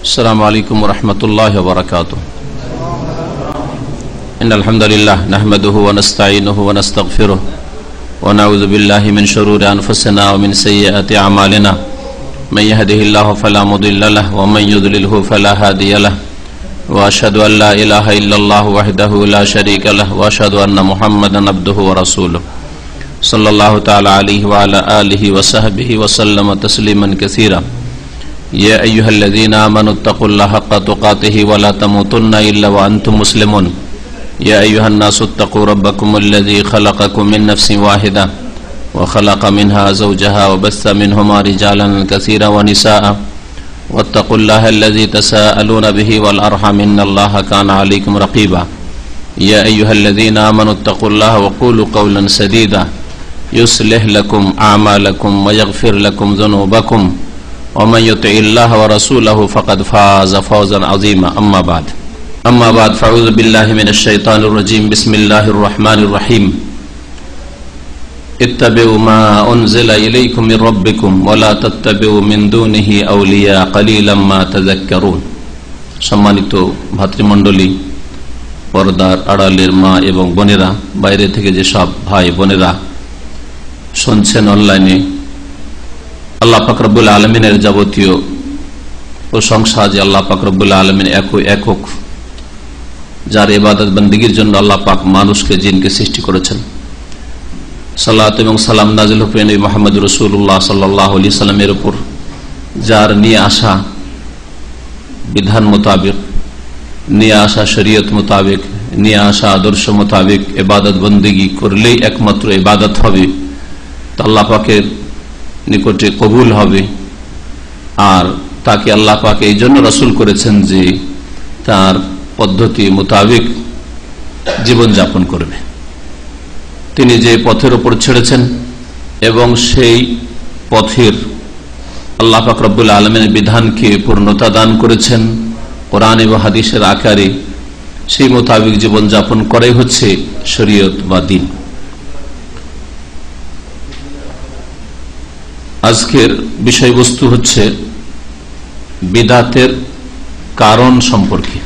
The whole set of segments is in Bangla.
अस्सलामु अलैकुम वरहमतुल्लाहि वबरकातुहू। इन्नल हम्दुलिल्लाह नहमदुहु व नस्तईनुहु व नस्तगफिरुहु व नऊज़ु बिल्लाहि मिन शुरूरि अनफुसिना व मिन सय्यिआति अमालिना। मन यहदिहिल्लाहु फला मुदिल्ल लहु व मन युद्लिलहु फला हादिय लहु व अशहदु अन ला इलाहा इल्लल्लाहु वहदहु ला शरीका लहु व अशहदु अन्न मुहम्मदन अब्दुहु व रसूलुहु सल्लल्लाहु तआला अलैहि व अला आलिहि व सहबिहि व सल्लम तस्लीमन कसीरा। या अय्युहल्लज़ीना आमनुत्तक़ुल्लाह हक़्क़ तुक़ातिहि व ला तमूतुन्ना इल्ला व अंतुम मुस्लिमून। या अय्युहन्नासु इत्तक़ू रब्बकुमुल्लज़ी ख़लक़कुम मिन नफ़्सिन वाहिदा व ख़लक़ मिन्हा ज़ौजहा व बस्स मिन्हुमा रिजालन कसीरन व निसाअ वत्तक़ुल्लाहल्लज़ी तसाअलूना बिही वल अर्हम इन्नल्लाहा काना अलैकुम रक़ीबा। या अय्युहल्लज़ीना आमनुत्तक़ुल्लाह व क़ूलू क़ौलन सदीदा युस्लिह लकुम अअमालकुम व यग़फ़िर लकुम ज़ुनूबकुम वमन युतिइल्लाह व रसूलहु फ़क़द फ़ाज़ फ़ौज़न अज़ीमा। अम्मा बाद फ़अऊज़ु बिल्लाहि मिनश शैतानिर रजीम। बिस्मिल्लाहिर रहमानिर रहीम। इत्तबिउ मा उन्ज़िला इलैकुम मिर रब्बिकुम व ला तत्तबिउ मिन दूनिहि औलिया क़लीलन मा तज़क्करून। सम्मानित भातृमंडলী, पर्दार आড়ালের মা এবং বোনেরা, বাইরে থেকে যে সব ভাই বোনেরা শুনছেন অনলাইনে, আল্লাহ পাক রব্বুল আলামিনের যাবতীয় প্রশংসা যে আল্লাহ পাক রব্বুল আলামিন একক, যার ইবাদত বন্দেগীর জন্য আল্লাহ পাক মানুষকে জিনকে সৃষ্টি করেছেন। সালাত এবং সালাম নাজিল হোক নবী মুহাম্মদ রাসূলুল্লাহ সাল্লাল্লাহু আলাইহি সাল্লামের উপর, যার নিয়ে আসা বিধান মোতাবেক, নিয়ে আসা শরীয়ত মোতাবেক, নিয়ে আসা আদর্শ মোতাবেক ইবাদত বন্দেগী করলেই একমাত্র ইবাদত হবে, তা আল্লাহ পাকের নিকটে কবুল হবে। আর তাকে আল্লাহ পাক এই জন্য রাসূল করেছেন যে তার পদ্ধতি মোতাবেক জীবন যাপন করবে। তিনি যে পথের উপর ছেড়েছেন এবং সেই পথের আল্লাহ পাক রব্বুল আলামিনের বিধানকে পূর্ণতা দান করেছেন কোরআন এবং হাদিসের আকারে, সেই মোতাবেক জীবন যাপন করাই হচ্ছে শরীয়ত বা দ্বীন। আজকের বিষয়বস্তু হচ্ছে বিদাতের কারণ সম্পর্কে।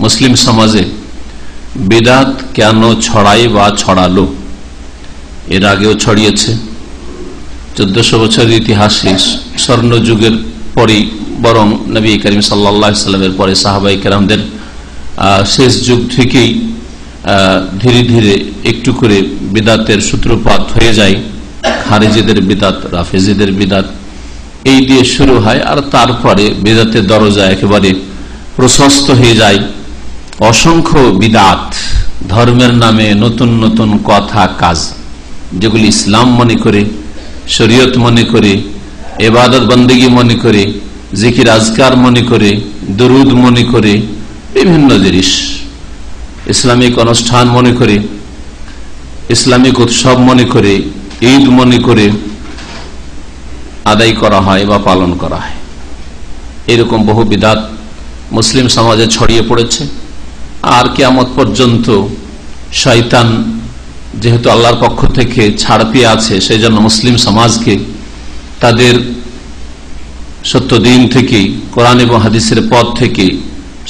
মুসলিম সমাজে বিদাত কেন ছড়ায় বা ছড়ালো? এর আগেও ছড়িয়েছে। 1400 বছরের ইতিহাসে স্বর্ণ যুগের পরেই, বরং নবী করিম সাল্লাল্লাহু আলাইহি সাল্লামের পরে সাহাবায়ে কেরামদের শেষ যুগ থেকেই ধীরে ধীরে একটু করে বিদাতের সূত্রপাত হয়ে যায়। খারিজিদের বিদাত, রাফেজিদের বিদাত, এই দিয়ে শুরু হয়। আর তারপরে বিদাতের দরজা একেবারে প্রশস্ত হয়ে যায়। অসংখ্য বিদাত, ধর্মের নামে নতুন নতুন কথা কাজ, যেগুলি ইসলাম মনে করে, শরীয়ত মনে করে, ইবাদত বন্দেগী মনে করে, জিকির আজকার মনে করে, দরুদ মনে করে, বিভিন্ন জিনিস ইসলামিক অনুষ্ঠান মনে করে, ইসলামিক উৎসব মনে করে, ঈদ মনে করে আদায় করা হয় বা পালন করা হয়। এরকম বহু বিদাত মুসলিম সমাজে ছড়িয়ে পড়েছে। আর কিয়ামত পর্যন্ত শয়তান যেহেতু আল্লাহর পক্ষ থেকে ছাড় পেয়ে আছে, সেই জন্য মুসলিম সমাজকে তাদের সত্য দিন থেকে, কোরআন এবং হাদিসের পথ থেকে,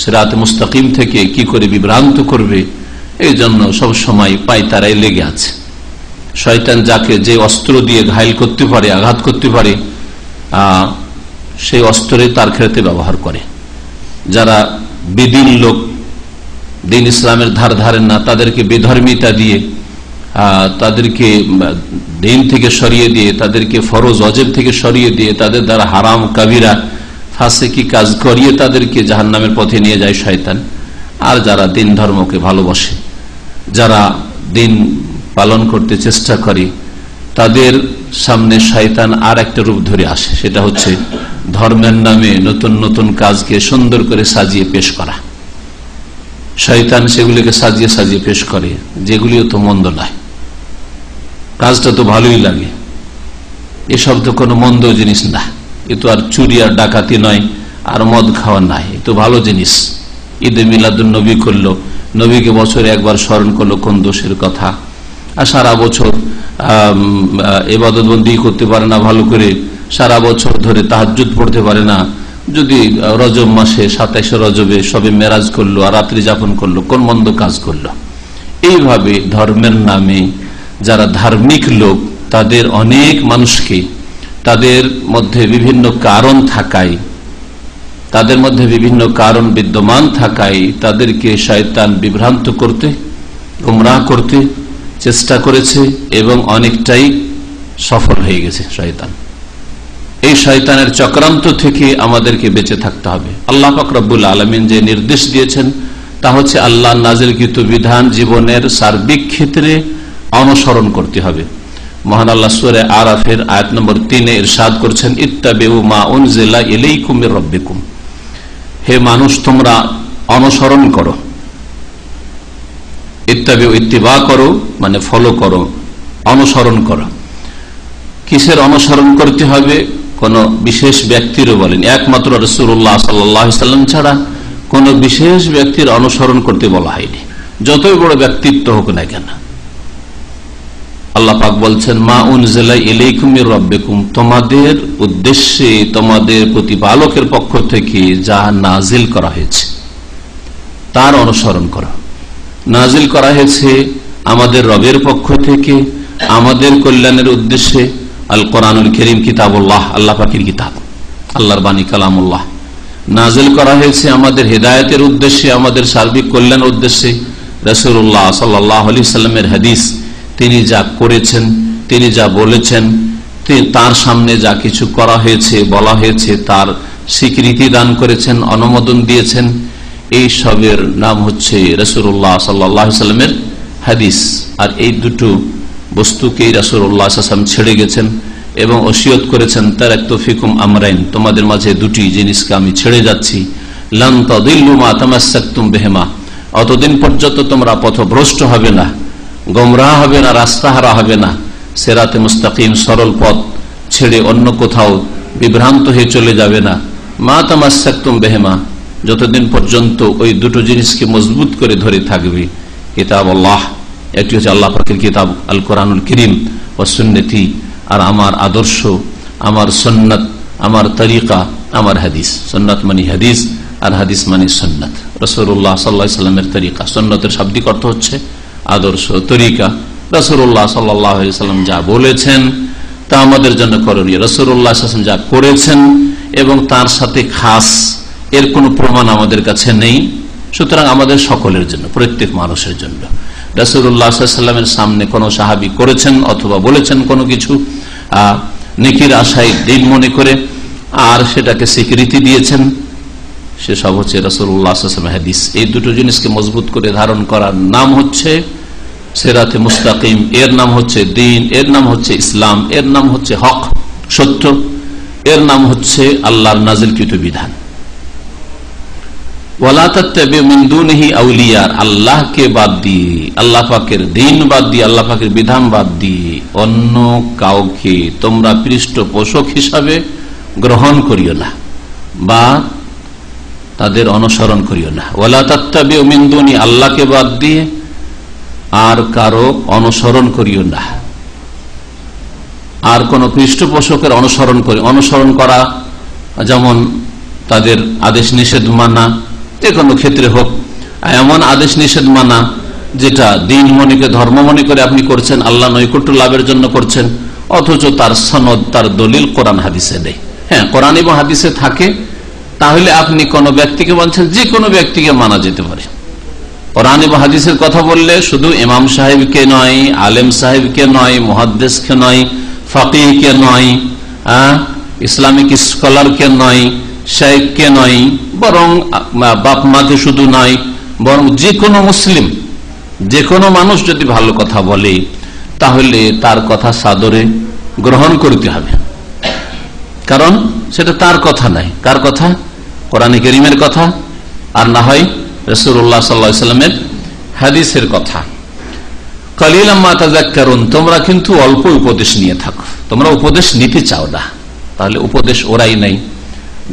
সিরাত মুস্তাকিম থেকে কি করে বিভ্রান্ত করবে, এই জন্য সবসময় পায়তারায় লেগে আছে। শয়তান যাকে যে অস্ত্র দিয়ে ঘায়েল করতে পারে, আঘাত করতে পারে, সেই অস্ত্রে তার ক্ষেত্রে ব্যবহার করে। যারা বেদিন লোক, দিন ইসলামের ধার ধারেন না, তাদেরকে বেধর্মিতা দিয়ে, তাদেরকে দিন থেকে সরিয়ে দিয়ে, তাদেরকে ফরজ অজেব থেকে সরিয়ে দিয়ে, তাদের দ্বারা হারাম কাবিরা ফাসিকি কাজ করিয়ে তাদেরকে জাহান্নামের পথে নিয়ে যায় শয়তান। আর যারা দিন ধর্মকে ভালোবাসে, যারা দিন পালন করতে চেষ্টা করে, তাদের সামনে শয়তান আর একটা রূপ ধরে আসে। সেটা হচ্ছে ধর্মের নামে নতুন নতুন কাজকে সুন্দর করে সাজিয়ে পেশ করা। শয়তান সেগুলিকে সাজিয়ে সাজিয়ে পেশ করে, যেগুলিও তো মন্দ নয়, কাজটা তো ভালোই লাগে, এসব তো কোনো মন্দ জিনিস না, এ তো আর চুরি আর ডাকাতি নয়, আর মদ খাওয়া নাই, এ তো ভালো জিনিস। ঈদে মিলাদুন নবী করলো, নবীকে বছরে একবার স্মরণ করলো, কোন দোষের কথা? আর সারা বছর ইবাদত বন্দেগী করতে পারে না ভালো করে, সারা বছর ধরে তাহাজ্জুদ পড়তে পারে না, যদি রজব মাসে 27 রজবে সবে মেরাজ করলো আর রাত্রি যাপন করলো, কোন মন্দ কাজ করলো। এইভাবে ধর্মের নামে যারা ধার্মিক লোক তাদের অনেক মানুষকে তাদের মধ্যে বিভিন্ন কারণ থাকায়, তাদের মধ্যে বিভিন্ন কারণ বিদ্যমান থাকায় তাদেরকে শয়তান বিভ্রান্ত করতে, গুমরাহ করতে চেষ্টা করেছে এবং অনেকটাই সফল হয়ে গেছে শয়তান। এই শয়তানের চক্রান্ত থেকে আমাদেরকে বেঁচে থাকতে হবে। আল্লাহ পাক রব্বুল আলামিন যে নির্দেশ দিয়েছেন তা হচ্ছে আল্লাহ নাজিলকৃত বিধান জীবনের সার্বিক ক্ষেত্রে অনুসরণ করতে হবে। মহান আল্লাহ সূরা আরাফের আয়াত নম্বর 3 ইরশাদ করছেন, ইত্তাবিউ মা উনজিলা ইলাইকুম মির রাব্বিকুম, হে মানুষ তোমরা অনুসরণ করো। ইত্তাবিউ ইত্তিবা করো মানে ফলো করো, অনুসরণ করো। কিসের অনুসরণ করতে হবে? কোন বিশেষ ব্যক্তিরও বলেন, একমাত্র রাসূলুল্লাহ সাল্লাল্লাহু আলাইহি ওয়াসাল্লাম ছাড়া কোন বিশেষ ব্যক্তির অনুসরণ করতে বলা হয়নি, যতই বড় ব্যক্তিত্ব হোক না কেন। আল্লাহ পাক বলছেন, মা উনজিলা ইলাইকুম মির রাব্বিকুম, তোমাদের উদ্দেশ্যে তোমাদের প্রতিপালকের পক্ষ থেকে যা নাজিল করা হয়েছে তার অনুসরণ করো। নাজিল করা হয়েছে আমাদের রবের পক্ষ থেকে আমাদের কল্যাণের উদ্দেশ্যে। আল কোরআনুল কারীম কিতাবুল্লাহ, আল্লাহ পাকের কিতাব, আল্লাহর বাণী কালামুল্লাহ। নাজিল করা হয়েছে আমাদের হেদায়েতের উদ্দেশ্যে, আমাদের সার্বিক কল্যাণের উদ্দেশ্যে। রাসূলুল্লাহ সাল্লাল্লাহু আলাইহি সাল্লামের হাদিস, তিনি যা করেছেন, তিনি যা বলেছেন, তার সামনে যা কিছু করা হয়েছে, বলা হয়েছে, তার স্বীকৃতি দান করেছেন, অনুমোদন দিয়েছেন। এই সবের নাম হচ্ছে রাসূলুল্লাহ সাল্লাল্লাহু আলাইহি সাল্লামের হাদিস। আর এই দুটো বস্তুকেই রাসূলুল্লাহ সাল্লাল্লাহু আলাইহি ওয়াসাল্লাম ছেড়ে গেছেন এবং ওসিয়ত করেছেন, তারাকতু ফিকুম আমরাইন, তোমাদের মাঝে দুটি জিনিসকে আমি ছেড়ে যাচ্ছি। লান তাদিল্লু মা তামাসসাকতুম বিহিমা, অতদিন পর্যন্ত তোমরা পথভ্রষ্ট হবে না, গোমরাহ হবে না, রাস্তাহারা হবে না, সিরাতে মুস্তাকিম সরল পথ ছেড়ে অন্য কোথাও বিভ্রান্ত হয়ে চলে যাবে না। মা তামাসসাকতুম বিহিমা, যতদিন পর্যন্ত ওই দুটো জিনিসকে মজবুত করে ধরে থাকবে। কিতাব আল্লাহ, একটি হচ্ছে আল্লাহ পাকের কিতাব আল কোরআনুল কারীম, ওয়া সুন্নতি, আর আমার আদর্শ, আমার সুন্নাত, আমার তরিকা, আমার হাদিস। সুন্নাত মানে হাদিস আর হাদিস মানে সুন্নাত। রাসূলুল্লাহ সাল্লাল্লাহু আলাইহি ওয়াসাল্লামের তরিকা, সুন্নাতের শাব্দিক অর্থ হচ্ছে আদর্শ, তরিকা। রাসূলুল্লাহ সাল্লাল্লাহু আলাইহি ওয়াসাল্লাম যা বলেছেন তা আমাদের জন্য করণীয়। রাসূলুল্লাহ সাল্লাল্লাহু আলাইহি ওয়াসাল্লাম যা করেছেন এবং তার সাথে খাস এর কোনো প্রমাণ আমাদের কাছে নেই, সুতরাং আমাদের সকলের জন্য, প্রত্যেক মানুষের জন্য। রাসূলুল্লাহ সাল্লাল্লাহু আলাইহি ওয়াসাল্লামের সামনে কোনো সাহাবী করেছেন অথবা বলেছেন কোনো কিছু নেকির আশায় দিন মনে করে আর সেটাকে স্বীকৃতি দিয়েছেন, সেসব হচ্ছে রাসূলুল্লাহ সাল্লাল্লাহু আলাইহি ওয়াসাল্লামের হাদিস। এই দুটো জিনিসকে মজবুত করে ধারণ করার নাম হচ্ছে সিরাতে মুস্তাকিম, এর নাম হচ্ছে দ্বীন, এর নাম হচ্ছে ইসলাম, এর নাম হচ্ছে হক, সত্য, এর নাম হচ্ছে আল্লাহর নাজিলকৃত বিধান। ওয়ালা তাত্তাবিউ মিন দুনিহি আউলিয়া, আল্লাহকে বাদ দিয়ে, আল্লাহ পাকের দ্বীন বাদ দিয়ে, আল্লাহ পাকের বিধান বাদ দিয়ে অন্য কাউকে তোমরা পৃষ্ঠপোষক হিসাবে গ্রহণ করিও না বা তাদের অনুসরণ করিও না। ওয়ালা তাত্তাবিউ মিন দুনি, আল্লাহকে বাদ দিয়ে আর কারো অনুসরণ করিও না। আর কোন পৃষ্ঠপোষকের অনুসরণ করা, যেমন তাদের আদেশ নিষেধ মানা, যে কোনো ক্ষেত্রে হোক, এমন আদেশ নিষেধ মানা যেটা দিন মনিকে ধর্ম মনে করে আপনি করছেন, আল্লাহ নৈকট্য লাভের জন্য করছেন, অথচ তার সনদ, তার দলিল কোরআন হাদিসে নেই। হ্যাঁ, কোরআন এবং হাদিসে থাকে, তাহলে আপনি কোনো ব্যক্তিকে বলছেন, যে কোনো ব্যক্তিকে মানা যেতে পারে। কোরআন এবং হাদিসের কথা বললে শুধু ইমাম সাহেবকে নয়, আলেম সাহেবকে নয়, মুহাদ্দিসকে নয়, ফাকিহকে নয়, ইসলামিক স্কলারকে নয়, শাইখকে নয়, বরং বাপ মাকে শুধু নয়, বরং যে কোনো মুসলিম, যে কোনো মানুষ যদি ভালো কথা বলে তাহলে তার কথা সাদরে গ্রহণ করতে হবে, কারণ সেটা তার কথা নাই। কার কথা? কোরআনে কারীমের কথা, আর না হয় রাসূলুল্লাহ সাল্লাল্লাহু আলাইহি ওয়াসাল্লামের হাদিসের কথা। কালিলাম মা তাযাক্কারুন, তোমরা কিন্তু অল্প উপদেশ নিয়ে থাকো, তোমরা উপদেশ নিতে চাও না। তাহলে উপদেশ ওরাই নাই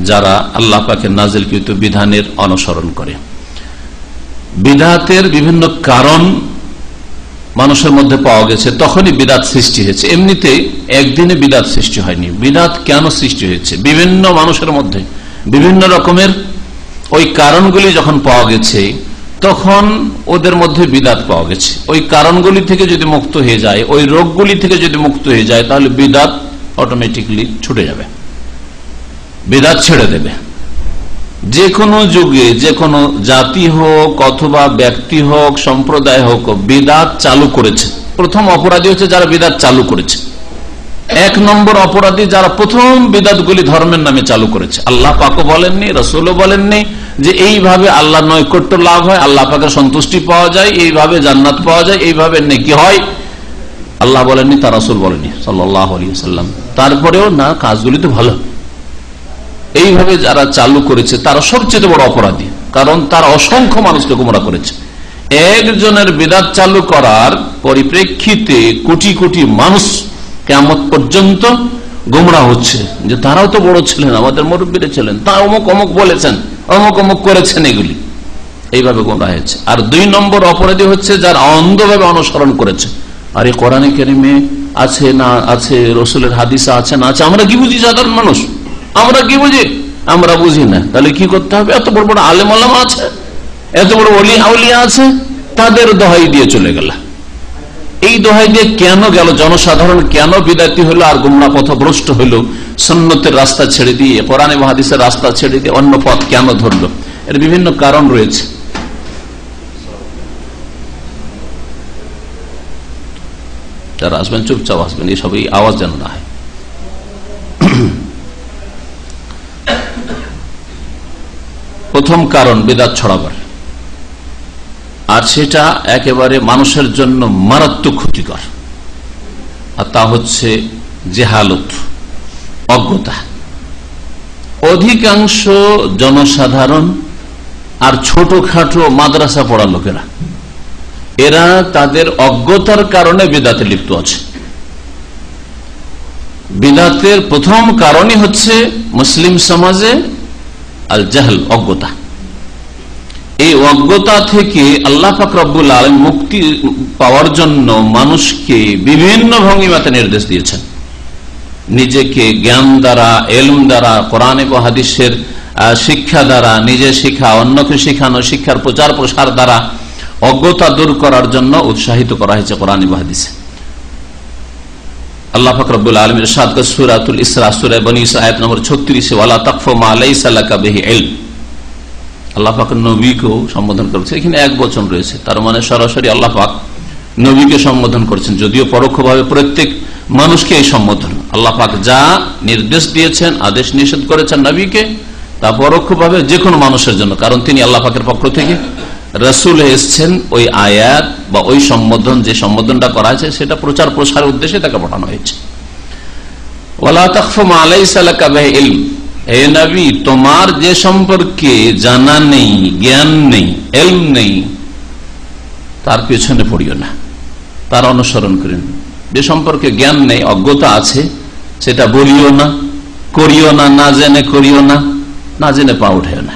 যারা আল্লাহ পাকের নাজিলকৃত বিধানের অনুসরণ করে। বিদআতের বিভিন্ন কারণ মানুষের মধ্যে পাওয়া গেছে, তখনই বিদআত সৃষ্টি হয়েছে। এমনিতে একদিনে বিদআত সৃষ্টি হয়নি। বিদআত কেন সৃষ্টি হয়েছে? বিভিন্ন মানুষের মধ্যে বিভিন্ন রকমের ওই কারণগুলি যখন পাওয়া গেছে তখন ওদের মধ্যে বিদাত পাওয়া গেছে। ওই কারণগুলি থেকে যদি মুক্ত হয়ে যায়, ওই রোগগুলি থেকে যদি মুক্ত হয়ে যায়, তাহলে বিদাত অটোমেটিকলি ছুটে যাবে, বিদাত ছেড়ে দেবে। যে কোনো যুগে যে কোনো জাতি হোক অথবা ব্যক্তি হোক সম্প্রদায় হোক বিদাত চালু করেছে। প্রথম অপরাধী হচ্ছে যারা বিদাত চালু করেছে। এক নম্বর অপরাধী যারা প্রথম বিদাতগুলি ধর্মের নামে চালু করেছে। আল্লাহ পাকও বলেননি, রাসূলও বলেননি যে এইভাবে আল্লাহ নৈকট্য লাভ হয়, আল্লাহ পাকের সন্তুষ্টি পাওয়া যায়, এইভাবে জান্নাত পাওয়া যায়, এইভাবে নেকি হয়। আল্লাহ বলেননি, তার রাসূল বলেননি সাল্লাল্লাহু আলাইহি ওয়াসাল্লাম। তারপরেও না, কাজগুলি তো ভালো। এইভাবে যারা চালু করেছে তারা সবচেয়ে বড় অপরাধী, কারণ তারা অসংখ্য মানুষকে গোমরা করেছে। একজনের বিদাত চালু করার পরিপ্রেক্ষিতে কোটি কোটি মানুষ কিয়ামত পর্যন্ত গোমরা হচ্ছে যে তারাও তো বড় ছিলেন, আমাদের মুরব্বীরা ছিলেন, তা অমুক অমুক বলেছেন, অমুক অমুক করেছেন, এগুলি এইভাবে গোমরা হয়েছে। আর 2 নম্বর অপরাধী হচ্ছে যারা অন্ধভাবে অনুসরণ করেছে। আর এই কোরআনে কারিমে আছে না আছে, রাসূলের হাদিসে আছে না আছে, আমরা কি বুঝি? সাধারণ মানুষ আমরা কি বুঝি? আমরা বুঝি না। তাহলে কি করতে হবে? এত বড় বড় আলেম ওলামা আছে, এত বড় ওলি আউলিয়া আছে, তাদের দোহাই দিয়ে চলে গেল। এই দোহাই দিয়ে কেন গেল? জনসাধারণ কেন বিদাতি হলো আর গুমরা পথভ্রষ্ট হলো? সুন্নতের রাস্তা ছেড়ে দিয়ে, কোরআন এবং হাদিসের রাস্তা ছেড়ে দিয়ে অন্য পথ কেন ধরলো? এর বিভিন্ন কারণ রয়েছে। যারা আসবেন চুপচাপ আসবেন, এই সবই আওয়াজ যেন না হয়। প্রথম কারণ বিদাত ছড়াবার, আর সেটা একেবারে মানুষের জন্য মারাত্মক ক্ষতিকর, আর তা হচ্ছে জেহালত, অজ্ঞতা। অধিকাংশ জনসাধারণ আর ছোটখাটো মাদ্রাসা পড়া লোকেরা, এরা তাদের অজ্ঞতার কারণে বিদাতে লিপ্ত আছে। বিদাতের প্রথম কারণই হচ্ছে মুসলিম সমাজে আল জাহল, অজ্ঞতা। এই অজ্ঞতা থেকে আল্লাহ পাক রব্বুল আলামিন মুক্তি পাওয়ার জন্য মানুষকে বিভিন্ন ভঙ্গিমাতে নির্দেশ দিয়েছেন। নিজেকে জ্ঞান দ্বারা, এলম দ্বারা, কোরআন এবং হাদিসের শিক্ষা দ্বারা, নিজে শিক্ষা, অন্যকে শিখানো, শিক্ষার প্রচার প্রসার দ্বারা অজ্ঞতা দূর করার জন্য উৎসাহিত করা হয়েছে কোরআন এবং হাদিসে। আল্লাহ পাক রব্বুল আলামিন ইরশাদ করেন সূরাতুল ইসরা, সূরা বনী ইসরাঈল আয়াত নম্বর 36, ওয়ালা তাকফু মা লাইসা লাকা বিহি ইলম। আল্লাহ পাক নবীকেও সম্বোধন করেছে, এখানে এক বচন রয়েছে, তার মানে সরাসরি আল্লাহ পাক নবীকে সম্বোধন করেছেন, যদিও পরোক্ষভাবে প্রত্যেক মানুষকে এই সম্বোধন। আল্লাহ পাক যা নির্দেশ দিয়েছেন, আদেশ নিষেধ করেছেন নবীকে, তা পরোক্ষভাবে যে কোনো মানুষের জন্য, কারণ তিনি আল্লাহ পাকের পক্ষ থেকে রাসূল এসেছেন। ওই আয়াত বা ওই সম্বোধন, যে সম্বোধনটা করা হয়েছে, সেটা প্রচার প্রসারের উদ্দেশ্যে তাকে পাঠানো হয়েছে। ওয়ালা তাকফু মা লাইসা লাকা বিহি ইলম, হে নবী, তোমার যে সম্পর্কে জানা নেই, জ্ঞান নেই, এলম নেই, তার পেছনে পড়িও না, তার অনুসরণ করেন। যে সম্পর্কে জ্ঞান নেই, অজ্ঞতা আছে, সেটা বলিও না, করিও না, না জেনে করিও না, না জেনে পা উঠাইও না।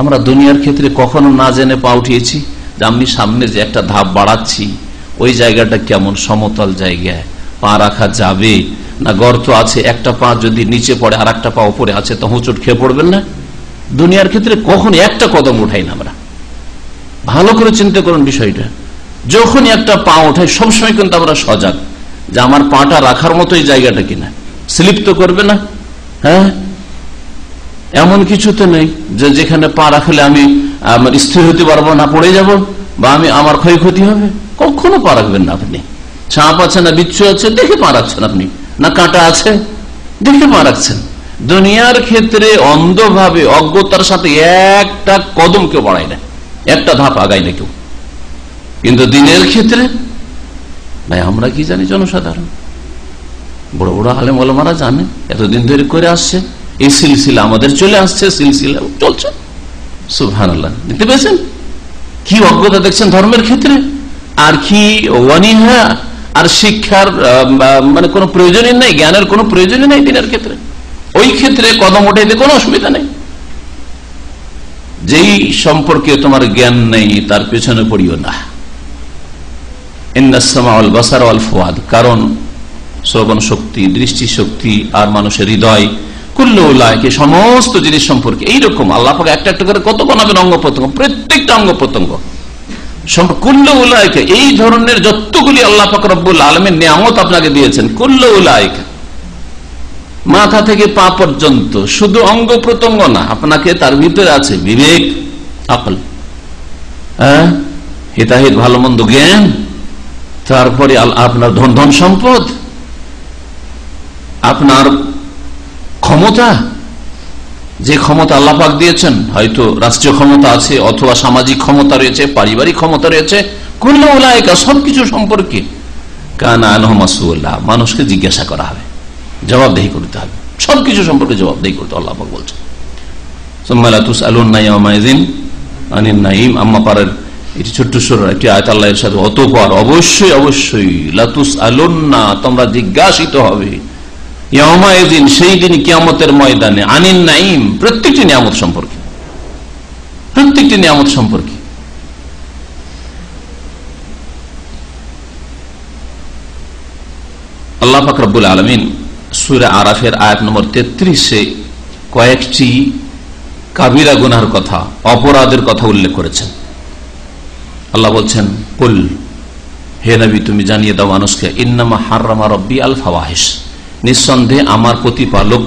আমরা দুনিয়ার ক্ষেত্রে কখনো না জেনে পা উঠিয়েছি যে আমি সামনে যে একটা ধাপ বাড়াচ্ছি, ওই জায়গাটা কেমন, সমতল জায়গায় পা রাখা যাবে না গর্ত আছে, একটা পা যদি নিচে পড়ে আর একটা পা উপরে আছে, তো হোঁচট খেয়ে পড়বেন না? দুনিয়ার ক্ষেত্রে কখনো একটা কদম উঠাই না আমরা। ভালো করে চিন্তা করুন বিষয়টা। যখনই একটা পা ওঠাই, সবসময় কিন্তু আমরা সজাগ যে আমার পাটা রাখার মতো এই জায়গাটা কিনা, স্লিপ তো করবে না। হ্যাঁ, এমন কিছু তো নেই যে যেখানে পা রাখলে আমি আমার স্থির হতে পারবো না, পড়ে যাব, বা আমার ক্ষয়ক্ষতি হবে। কখনো পা রাখবেন না আপনি। সাপ আছে না বিচ্ছু আছে, দেখে পা রাখছেন আপনি, না কাঁটা আছে দেখে পা রাখছেন। দুনিয়ার ক্ষেত্রে অন্ধভাবে অজ্ঞতার সাথে একটা কদম কেউ বাড়ায় না, একটা ধাপ আগায় না কেউ। কিন্তু দিনের ক্ষেত্রে ভাই আমরা কি জানি? জনসাধারণ, বড় বড় আলেম ওলামারা জানে, এতদিন ধরে করে আসছে, এই সিলসিলা আমাদের চলে আসছে, সিলসিলা চলছে। সুবহানাল্লাহ, দেখতে পেয়েছেন কি অজ্ঞতা দেখছেন ধর্মের ক্ষেত্রে? আর কি ওয়ানিহা, আর শিক্ষার মানে কোনো প্রয়োজনই নাই, জ্ঞানের কোনো প্রয়োজনই নাই দিনের ক্ষেত্রে। ওই ক্ষেত্রে কদম ওঠাইতে কোনো অসুবিধা নেই। যেই সম্পর্কে তোমার জ্ঞান নেই, তার পেছনে পড়িও না। ইন্নাস সামা ওয়াল বাসার ওয়াল ফুয়াদ, কারণ শ্রবণ শক্তি, দৃষ্টি শক্তি আর মানুষের হৃদয় কুল্লু উলাইকা সমস্ত জিনিস সম্পর্কে। এইরকম আল্লাহ পাক একটা একটা করে কত বানাবেন অঙ্গ প্রত্যঙ্গ, প্রত্যেকটা অঙ্গ প্রত্যঙ্গ কুল্লু উলাইকা, এই ধরনের যতগুলি আল্লাহ পাক রব্বুল আলামিন নিয়ামত আপনাকে দিয়েছেন, কুল্লু উলাইকা মাথা থেকে পা পর্যন্ত, শুধু অঙ্গ প্রত্যঙ্গ না, আপনাকে তার ভিতরে আছে বিবেক, আকল, হিতাহিত ভালো মন্দ জ্ঞান, তারপরে আপনার ধন সম্পদ, আপনার ক্ষমতা, যে ক্ষমতা আল্লাহ পাক দিয়েছেন, হয়তো রাষ্ট্রীয় ক্ষমতা আছে অথবা সামাজিক ক্ষমতা রয়েছে, পারিবারিক ক্ষমতা রয়েছে, কুল্লু উলাইকা সবকিছু সম্পর্কে কানা আনহু মাসউলা, মানুষকে জিজ্ঞাসা করা হবে, জবাবদেহি করতে হবে, সবকিছু সম্পর্কে জবাবদেহি করতে আল্লাহ পাক বলছেন। সুম্মা লা তুসআলুনা ইয়াওমাইযিন আনিন নাঈম, আম্মা পারের এটি ছোট্ট সূরা একটি আয়াত আল্লাহর সাথে, অতঃপর অবশ্যই অবশ্যই লা তুসআলুনা, তোমরা জিজ্ঞাসিত হবে, ইয়াওমাইযিন সেই দিন কিয়ামতের ময়দানে, আনিন নাঈম প্রত্যেকটি নিয়ামত সম্পর্কে, প্রত্যেকটি নিয়ামত সম্পর্কে। আল্লাহ পাক রব্বুল আলামিন সূরা আরাফের আয়াত নম্বর 33-এ কয়েকটি কাবিরা গুনাহর কথা, অপরাধের কথা উল্লেখ করেছেন। আল্লাহ বলছেন, কুল, হে নবী তুমি জানিয়ে দাও মানুষকে, ইন্নামা হাররামা রাব্বি আল ফাওয়াহিশ, নিঃসন্দেহে আমার প্রতিপালক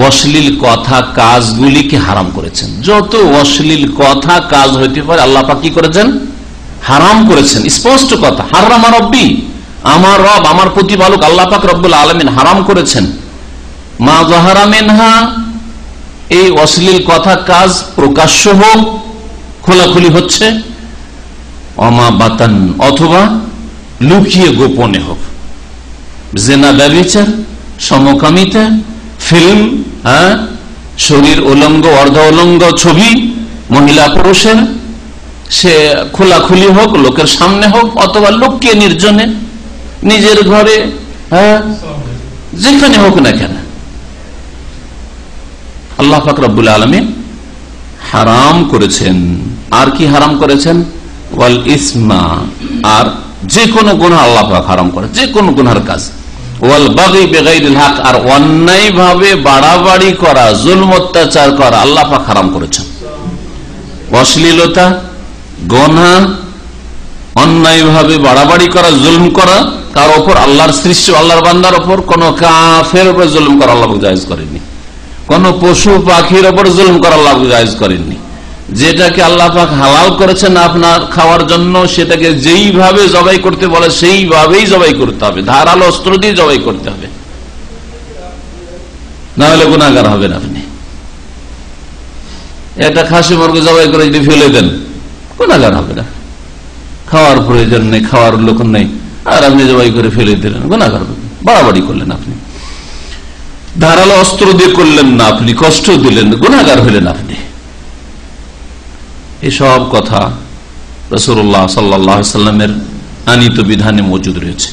অশ্লীল কথা কাজগুলিকে হারাম করেছেন। যত অশ্লীল কথা কাজ হইতে পারে আল্লাহ পাক কি করেছেন? হারাম করেছেন। স্পষ্ট কথা, হাররামা রাব্বি, আমার রব, আমার প্রতিপালক আল্লাহ পাক রব্বুল আলামিন হারাম করেছেন। মা যাহারা মিনহা, এই অশ্লীল কথা কাজ প্রকাশ্য হোক, খোলাখুলি হচ্ছে, অমা বাতান, অথবা লুকিয়ে গোপনে হোক, জেনা, ব্যভিচার, সমকামিতা, ফিল্ম, শরীর উলঙ্গ অর্ধ উলঙ্গ ছবি মহিলা পুরুষের, সে খোলাখুলি হোক, লোকের সামনে হোক, অথবা লুকিয়ে নির্জনে নিজের ঘরে, যেখানে হোক না কেন আল্লাহ পাক রব্বুল আলামিন হারাম করেছেন। আর কি হারাম করেছেন? ওয়াল ইসমা, আর যে কোনো গুনাহ আল্লাহ পাক হারাম করে, যে কোনো গুনাহর কাজ। ওয়াল বাগি বিগাইরিল হক, আর অন্যায় ভাবে বাড়াবাড়ি করা, জুলম অত্যাচার করা আল্লাহ পাক হারাম করেছেন। অশ্লীলতা, গুনাহ, অন্যায় ভাবে বাড়াবাড়ি করা, জুলম করা কার ওপর? আল্লাহর সৃষ্টি, আল্লাহর বান্দার ওপর, কোন কাফের উপর জুলম করা আল্লাহ পাক জায়েজ করেননি। কোন পশু পাখির ওপর জুলম করা আল্লাহ পাক জায়েজ করেননি। যেটাকে আল্লাহ পাক হালাল করেছেন আপনার খাওয়ার জন্য, সেটাকে যেইভাবে জবাই করতে বলে সেইভাবেই জবাই করতে হবে, ধারালো অস্ত্র দিয়ে জবাই করতে হবে, না হলে গুনাহগার হবেন আপনি। একটা খাসি মুরগি জবাই করে যদি ফেলে দেন, গুনাহগার হবে না। খাওয়ার প্রয়োজন নেই, খাওয়ার লোক নেই, আর আপনি জবাই করে ফেলে দিলেন, গুনাহগার হবেন। বাড়াবাড়ি করলেন আপনি, ধারালো অস্ত্র দিয়ে করলেন না আপনি, কষ্ট দিলেন, গুনাহগার হলেন আপনি। এসব কথা রাসূলুল্লাহ সাল্লাল্লাহু আলাইহি ওয়াসাল্লামের আনীত বিধানে মজুদ রয়েছে।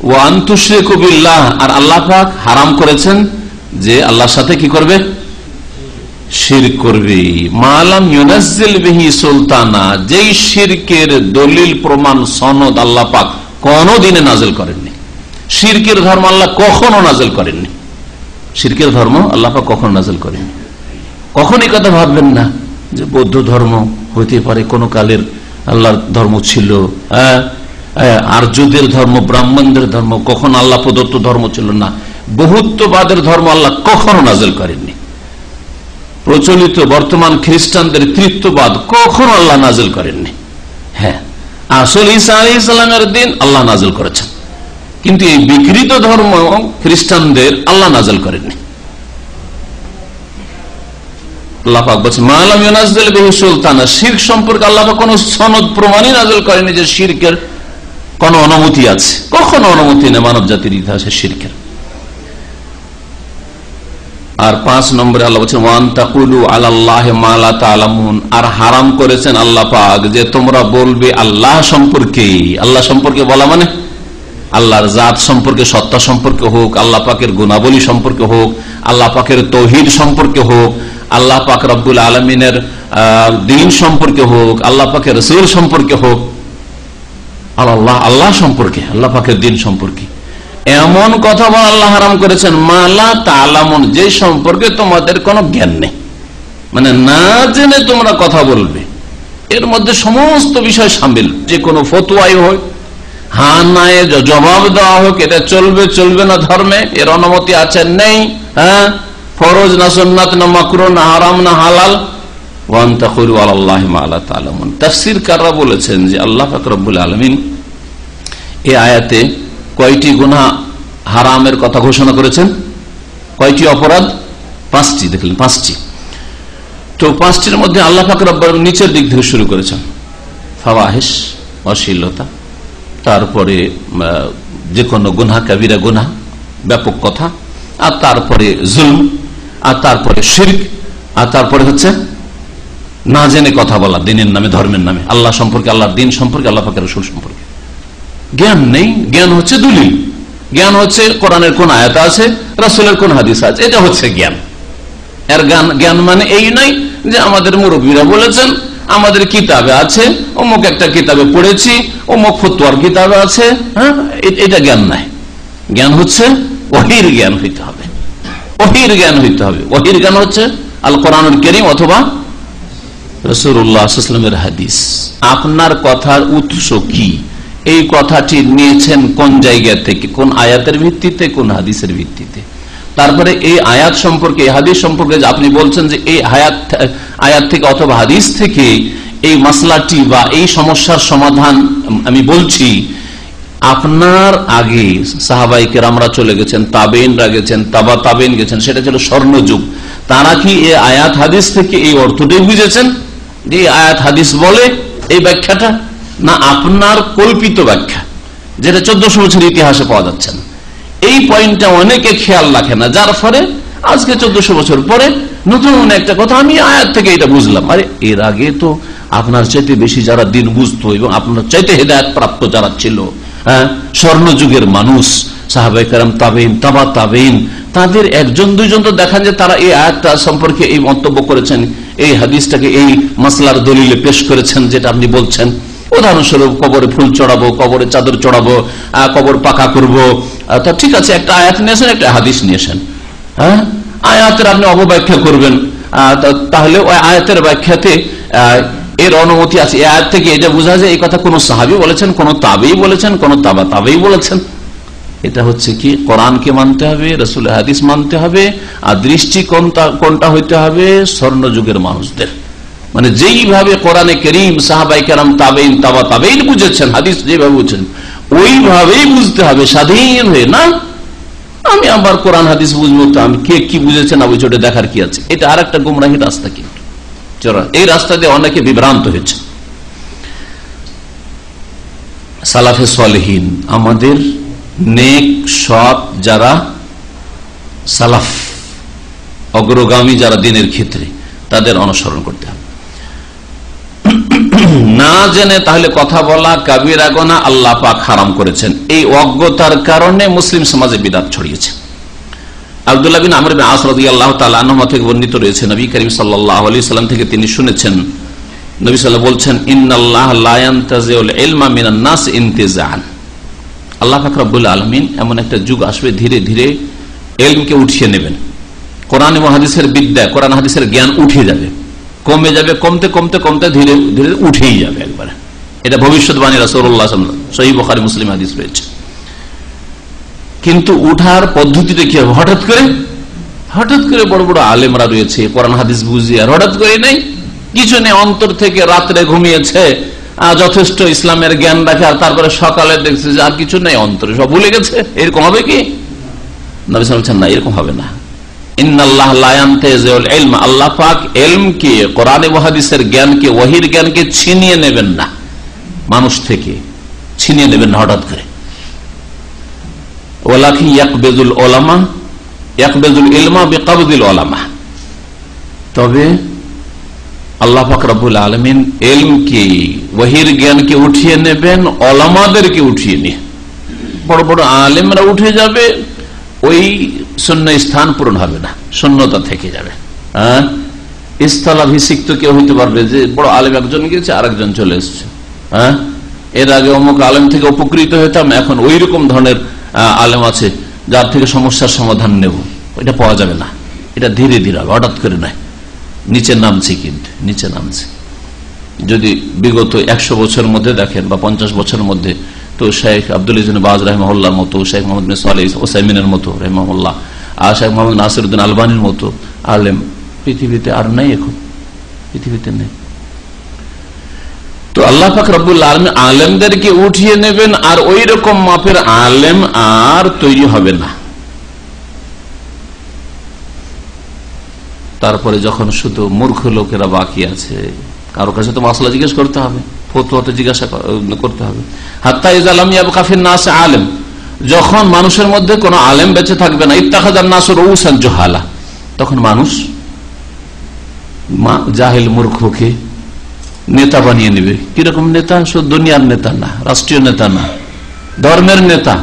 ওয়া আন তুশরিকু বিল্লাহ, আর আল্লাহ পাক হারাম করেছেন যে আল্লাহর সাথে কি করবে? শিরক করবে। মা লাম ইউনাজ্জিল বিহি সুলতানা, যেই শিরকের দলিল প্রমাণ সনদ আল্লাহ পাক কোনদিনে নাযিল করেননি। শিরকের ধর্ম আল্লাহ কখনো নাযিল করেননি, শিরকের ধর্ম আল্লাহ পাক কখনো নাযিল করেননি। কখনই কথা ভাববেন না যে বৌদ্ধ ধর্ম হইতে পারে কোন কালের আল্লাহর ধর্ম ছিল, আর্যদের ধর্ম, ব্রাহ্মণদের ধর্ম কখনো আল্লাহ প্রদত্ত ধর্ম ছিল না। বহুত্ববাদের ধর্ম আল্লাহ কখনো নাযিল করেননি। প্রচলিত বর্তমান খ্রিস্টানদের তৃতীয়বাদ কখনো আল্লাহ নাযিল করেননি। হ্যাঁ, আসল ঈসা আলাইহিস সালামের দিন আল্লাহ নাযিল করেছেন, কিন্তু এই বিকৃত ধর্ম খ্রিস্টানদের আল্লাহ নাযিল করেননি। আল্লাহ পাক বলেন মা লাম ইউনাজ্জিল বিহি সুলতানা, শিরক সম্পর্কে আল্লাহ পাক কোনো সনদ প্রমাণই নাযিল করেননি যে শিরকের কোনো অনুমতি আছে। কখনো অনুমতি নেই মানব জাতির ইতিহাসে শিরকের। আর 5 নম্বরে আল্লাহ বলেছেন ওয়ান তাকুলু আলাল্লাহি মা লা তা'লামুন, আর হারাম করেছেন আল্লাহ পাক যে তোমরা বলবে আল্লাহ সম্পর্কে। আল্লাহ সম্পর্কে বলা মানে আল্লাহর জাত সম্পর্কে, সত্তা সম্পর্কে হোক, আল্লাহ পাকের গুণাবলী সম্পর্কে হোক, আল্লাহ পাকের তৌহিদ সম্পর্কে হোক, আল্লাহ পাক রব্বুল আলামিনের দ্বীন সম্পর্কে হোক, আল্লাহ পাকের রাসূল সম্পর্কে হোক, আল্লাহ সম্পর্কে, আল্লাহ পাকের দ্বীন সম্পর্কে এমন কথা বলা আল্লাহ হারাম করেছেন মালা তালামুন, যে সম্পর্কে তোমাদের কোনো জ্ঞান নেই, মানে না জেনে তোমরা কথা বলবে। এর মধ্যে সমস্ত বিষয় সামিল, যে কোনো ফতোয়াই হোক, হ্যাঁ না জবাব দেওয়া হোক, এটা চলবে চলবে না ধর্মে, এর অনুমতি আছে নেই, হ্যাঁ ফরজ না সুন্নাত না মাকরুহ না হারাম না হালাল, ওয়ান তাকুলু আলাল্লাহি মা লা তা'লামুন। তাফসীরকাররা বলেছেন যে আল্লাহ পাক রব্বুল আলামিন এই আয়াতে কয়টি গুনাহ হারামের কথা ঘোষণা করেছেন, কয়টি অপরাধ? 5টি। দেখলেন 5টি। তো 5টির মধ্যে আল্লাহ পাক রব্বুল আলামিন নিচের দিক থেকে শুরু করেছেন, ফাওয়াহিশ অশ্লীলতা, তারপরে যে কোনো গুনাহ কাবিরা গুনাহ ব্যাপক কথা, আর তারপরে জুলম, আর তারপরে শিরক, আর তারপরে হচ্ছে না জেনে কথা বলা দিনের নামে ধর্মের নামে, আল্লাহ সম্পর্কে, আল্লাহর দিন সম্পর্কে, আল্লাহ পাকের রাসূল সম্পর্কে জ্ঞান নেই। জ্ঞান হচ্ছে দলিল, জ্ঞান হচ্ছে কোরআনের কোন আয়াত আছে, রাসূলের কোন হাদিস আছে, এটা হচ্ছে জ্ঞান। এর জ্ঞান মানে এই নাই যে আমাদের মুরব্বীরা বলেছেন, আমাদের কিতাবে আছে, অমুক একটা কিতাবে পড়েছি, অমুক ফতোয়ার কিতাবে আছে, হ্যাঁ এটা জ্ঞান নাই। জ্ঞান হচ্ছে ওহীর জ্ঞান হইতে হবে, ওহীর জ্ঞান হইতে হবে। ওহীর জ্ঞান হচ্ছে আল কোরআনুল কারীম অথবা রাসূলুল্লাহ সাল্লাল্লাহু আলাইহি ওয়াসাল্লামের হাদিস। আপনার কথার উৎস কি, এই কথাটি নিয়েছেন কোন জায়গা থেকে, কোন আয়াতের ভিত্তিতে, কোন হাদিসের ভিত্তিতে। তারপরে এই আয়াত সম্পর্কে, এই হাদিস সম্পর্কে আপনি বলছেন যে এই আয়াত থেকে অথবা হাদিস থেকে এই মাসলাটি বা এই সমস্যার সমাধান আমি বলছি, আপনার আগে সাহাবায়ে কেরামরা চলে গেছেন, তাবেঈনরা গেছেন, তাবা তাবেঈন গেছেন, সেটা ছিল স্বর্ণযুগ। তারা কি এই আয়াত হাদিস থেকে এই অর্থটাই বুঝেছেন যে এই আয়াত হাদিস বলে এই ব্যাখ্যাটা, না আপনার কল্পিত ব্যাখ্যা যেটা 1400 বছর ইতিহাসে পাওয়া যাচ্ছে না? এই পয়েন্টটা অনেকে খেয়াল রাখে না, যার ফলে আজকে 1400 বছর পরে নতুন একটা কথা আমি আয়াত থেকে এটা বুঝলাম। আরে এর আগে তো আপনার চাইতে বেশি যারা দিন বুঝতো এবং আপনার চাইতে হেদায়েত প্রাপ্ত যারা ছিল, হ্যাঁ স্বর্ণযুগের মানুষ, সাহাবায়ে কেরাম, তাবেঈন, তাবা তাবেঈন, তাদের একজন দুইজন তো দেখান যে তারা এই আয়াতটা সম্পর্কে এই মন্তব্য করেছেন, এই হাদিসটাকে এই মাসলার দলিলে পেশ করেছেন যেটা আপনি বলছেন। উদাহরণস্বরূপ কবরে ফুল চড়াবো, কবরে চাদর চড়াবো, কবর পাকা করবো, তা ঠিক আছে, একটা আয়াত নিয়েছেন, একটা হাদিস নিয়েছেন, হ্যাঁ আয়াতের আপনি অপব্যাখ্যা করবেন, তাহলে ওই আয়াতের ব্যাখ্যাতে এর অনুমতি আছে। এই আয়াত থেকে এটা বোঝা যায় এই কথা কোন সাহাবী বলেছেন, কোন তাবেঈ বলেছেন, কোন তাবা তাবেঈ বলেছেন। এটা হচ্ছে কি কোরআনকে মানতে হবে, রাসূলের হাদিস মানতে হবে, আর দৃষ্টি কোনটা হইতে হবে স্বর্ণযুগের মানুষদের, মানে যেইভাবে কোরআনে কারীম, সাহাবায়ে কেরাম, তাবেঈন, তাবা তাবেঈন বুঝেছেন, হাদিস যেভাবে বুঝেছেন ওইভাবেই বুঝতে হবে, স্বাধীন হয়ে না আমি আবার কোরআন হাদিস বুঝবো, তো আমি কে কি বুঝেছেন না বুঝে দেখার কি আছে। এটা আর একটা গুমরাহী রাস্তা, কিন্তু এই রাস্তা দিয়ে অনেকে বিভ্রান্ত হয়েছে। সালাফে সালেহিন, আমাদের নেক সৎ যারা সালাফ, অগ্রগামী যারা দিনের ক্ষেত্রে, তাদের অনুসরণ করতে হবে। না জেনে তাহলে কথা বলা কাবিরা গুনাহ আল্লাহ পাক হারাম করেছেন। এই অজ্ঞতার কারণে মুসলিম সমাজে বিদআত ছড়িয়েছে। আব্দুল্লাহ বিন আমর বিন আস রাদিয়াল্লাহু তাআলা আনহু থেকে বর্ণিত রয়েছে, নবী করিম সাল্লাল্লাহু আলাইহি সাল্লাম থেকে তিনি শুনেছেন, নবী সাল্লাল্লাহু বলছেন, ইন্নাল্লাহ লা ইয়ানতাজিউল ইলমা মিনান নাস ইনতিজাআন। আল্লাহ পাক রব্বুল আলামিন এমন একটা যুগ আসবে, ধীরে ধীরে ইলমকে উঠিয়ে নেবেন। কোরআন এবং হাদিসের বিদ্যা, কোরআন হাদিসের জ্ঞান উঠে যাবে, কমে যাবে, কমতে কমতে কমতে ধীরে ধীরে উঠেই যাবে একবারে। এটা ভবিষ্যৎবাণী রাসূলুল্লাহ সাল্লাল্লাহু আলাইহি ওয়াসাল্লাম, সহিহ বুখারী মুসলিম হাদিস রয়েছে। কিন্তু উঠার পদ্ধতিটা কি হবে? হঠাৎ করে বড় বড় আলেমরা রয়েছে, কোরআন হাদিস বুঝিয়ে, আর হঠাৎ করে নেই, কিছু নেই, অন্তর থেকে রাত্রে ঘুমিয়েছে, যথেষ্ট ইসলামের জ্ঞান রাখে, আর তারপরে সকালে দেখছে যে আর কিছু নেই, অন্তরে সব ভুলে গেছে। এরকম হবে কি? নবী সাল্লাল্লাহু আলাইহি ওয়াসাল্লাম না, এরকম হবে না। ইন্নাল্লাহ লা ইয়ানতাজিউল ইলমা, আল্লাহ পাক ইলমকে, কোরআন এবং হাদিসের জ্ঞানকে, ওহীর জ্ঞানকে ছিনিয়ে নেবেন না, মানুষ থেকে ছিনিয়ে নেবেন না হঠাৎ করে। ওয়ালাকিন ইয়াকবিজুল উলামা, ইয়াকবিজুল ইলমা বিকবদিল উলামা। তবে আল্লাহ পাক রব্বুল আলামিন ইলমকে, ওহীর জ্ঞানকে উঠিয়ে নেবেন, উলামাদেরকে উঠিয়ে নিয়ে। বড় বড় আলেমরা উঠে যাবে, ওই শূন্য স্থান পূরণ হবে না, শূন্যতা থেকে যাবে। স্থলাভিষিক্ত কেউ হইতে পারবে, যে বড় আলেম একজন গেছে আর একজন চলে এসছে, এর আগে অমুক আলেম থেকে উপকৃত হইতাম, এখন ওই রকম ধরনের আলেম আছে যার থেকে সমস্যার সমাধান নেব, এটা পাওয়া যাবে না। এটা ধীরে ধীরে হবে, হঠাৎ করে নয়। নিচে নামছে, কিন্তু নিচে নামছে। যদি বিগত 100 বছরের মধ্যে দেখেন বা 50 বছরের মধ্যে, তো শেখ আব্দুল ইবনে বাজ রাহিমাহুল্লাহর মতো, শেখ মোহাম্মদ বিন সালেহ ওসাইমিনের মতো রাহিমাহুল্লাহ, আর শেখ মোহাম্মদ নাসিরউদ্দিন আলবানীর মতো আলেম পৃথিবীতে আর নেই, এখন পৃথিবীতে নেই। তো আল্লাহ পাক রব্বুল আলামিন আলেমদেরকে উঠিয়ে নেবেন, আর ওই রকম মাপের আলেম আর তৈরি হবে না। তারপরে যখন শুধু মূর্খ লোকেরা বাকি আছে, কারো কাছে তো মাসলা জিজ্ঞেস করতে হবে, ফতোয়া তো জিজ্ঞাসা করতে হবে। হাত্তা ইযা লাম ইয়াবকা ফিন নাস আলেম, যখন মানুষের মধ্যে কোনো আলেম বেঁচে থাকবে না, ইত্তাখাযান নাসু রউসান জুহালা, তখন মানুষ জাহিল মূর্খকে নেতা বানিয়ে নেবে। কিরকম নেতা? শুধু দুনিয়ার নেতা না, রাষ্ট্রীয় নেতা না, ধর্মের নেতা,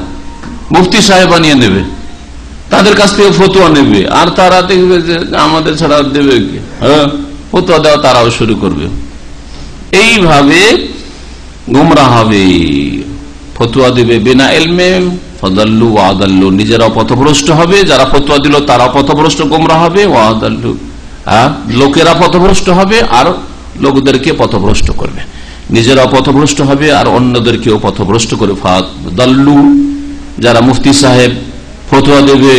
মুফতি সাহেব বানিয়ে নেবে, তাদের কাছ থেকে ফতোয়া নেবে, আর তারা দেখবে যে আমাদের ছাড়া দেবে কি, ফতোয়া দেওয়া তারাও শুরু করবে। এইভাবে গুমরাহ হবে, ফতোয়া দিবে বিনা ইলমে, ফাদাল্লু ওয়া আদাল্লু, নিজেরাও পথভ্রষ্ট হবে, যারা ফতোয়া দিল তারাও পথভ্রষ্ট গুমরাহ হবে, ওয়া আদাল্লু, লোকেরা পথভ্রষ্ট হবে আর লোকদেরকে পথভ্রষ্ট করবে, নিজেরাও পথভ্রষ্ট হবে আর অন্যদেরকেও পথভ্রষ্ট করে। ফাদাল্লু, যারা মুফতি সাহেব ফতোয়া দেবে,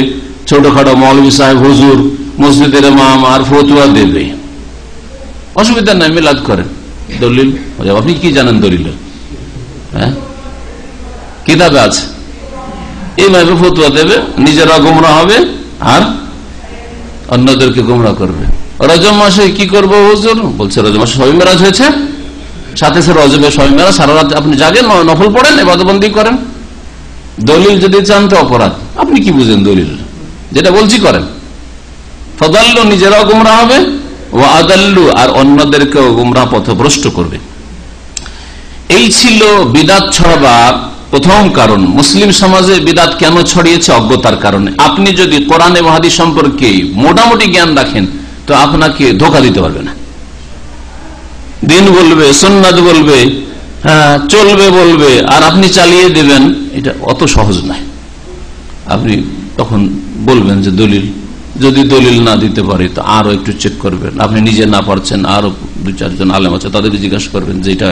ছোটখাটো মৌলভী সাহেব হুজুর মসজিদের ইমাম আর ফতোয়া দেবে, অসুবিধা নাই, মিলাদ করেন, দলিল, আপনি কি জানেন দলিল? হ্যাঁ, কিতাবে আছে, এইভাবে ফতোয়া দেবে, নিজেরা গোমরা হবে আর অন্যদেরকে গোমরা করবে। রজব মাসে কি করবো হুজুর? বলছে রজব মাসে শবে মেরাজ হয়েছে, সাথে সে রজবে শবে মেরাজ, সারা রাত আপনি জাগেন, নফল পড়েন, ইবাদতবন্দি করেন। দলিল যদি চান তো অপরাধ, আপনি কি বুঝেন দলিল? যেটা বলছি করেন। ফাদাল্লু, নিজেরাও গোমরা হবে, ওয়া আদাল্লু, আর অন্যদেরকেও গোমরা পথভ্রষ্ট করবে। এই ছিল বিদাত ছড়াবার প্রথম কারণ। মুসলিম সমাজে বিদাত কেন ছড়িয়েছে? অজ্ঞতার কারণে। আপনি যদি কোরআন এবং হাদিস সম্পর্কে মোটামুটি জ্ঞান রাখেন তো আপনাকে ধোঁকা দিতে পারবে না। দিন বলবে, সুন্নাত বলবে, চলবে বলবে, আর আপনি চালিয়ে দেবেন, এটা অত সহজ নয়। আপনি তখন বলবেন যে দলিল, যদি দলিল না দিতে পারে তো আরো একটু চেক করবেন, আপনি নিজে না পারছেন আরো 2-4 জন আলেম আছে তাদেরকে জিজ্ঞাসা করবেন যে এটা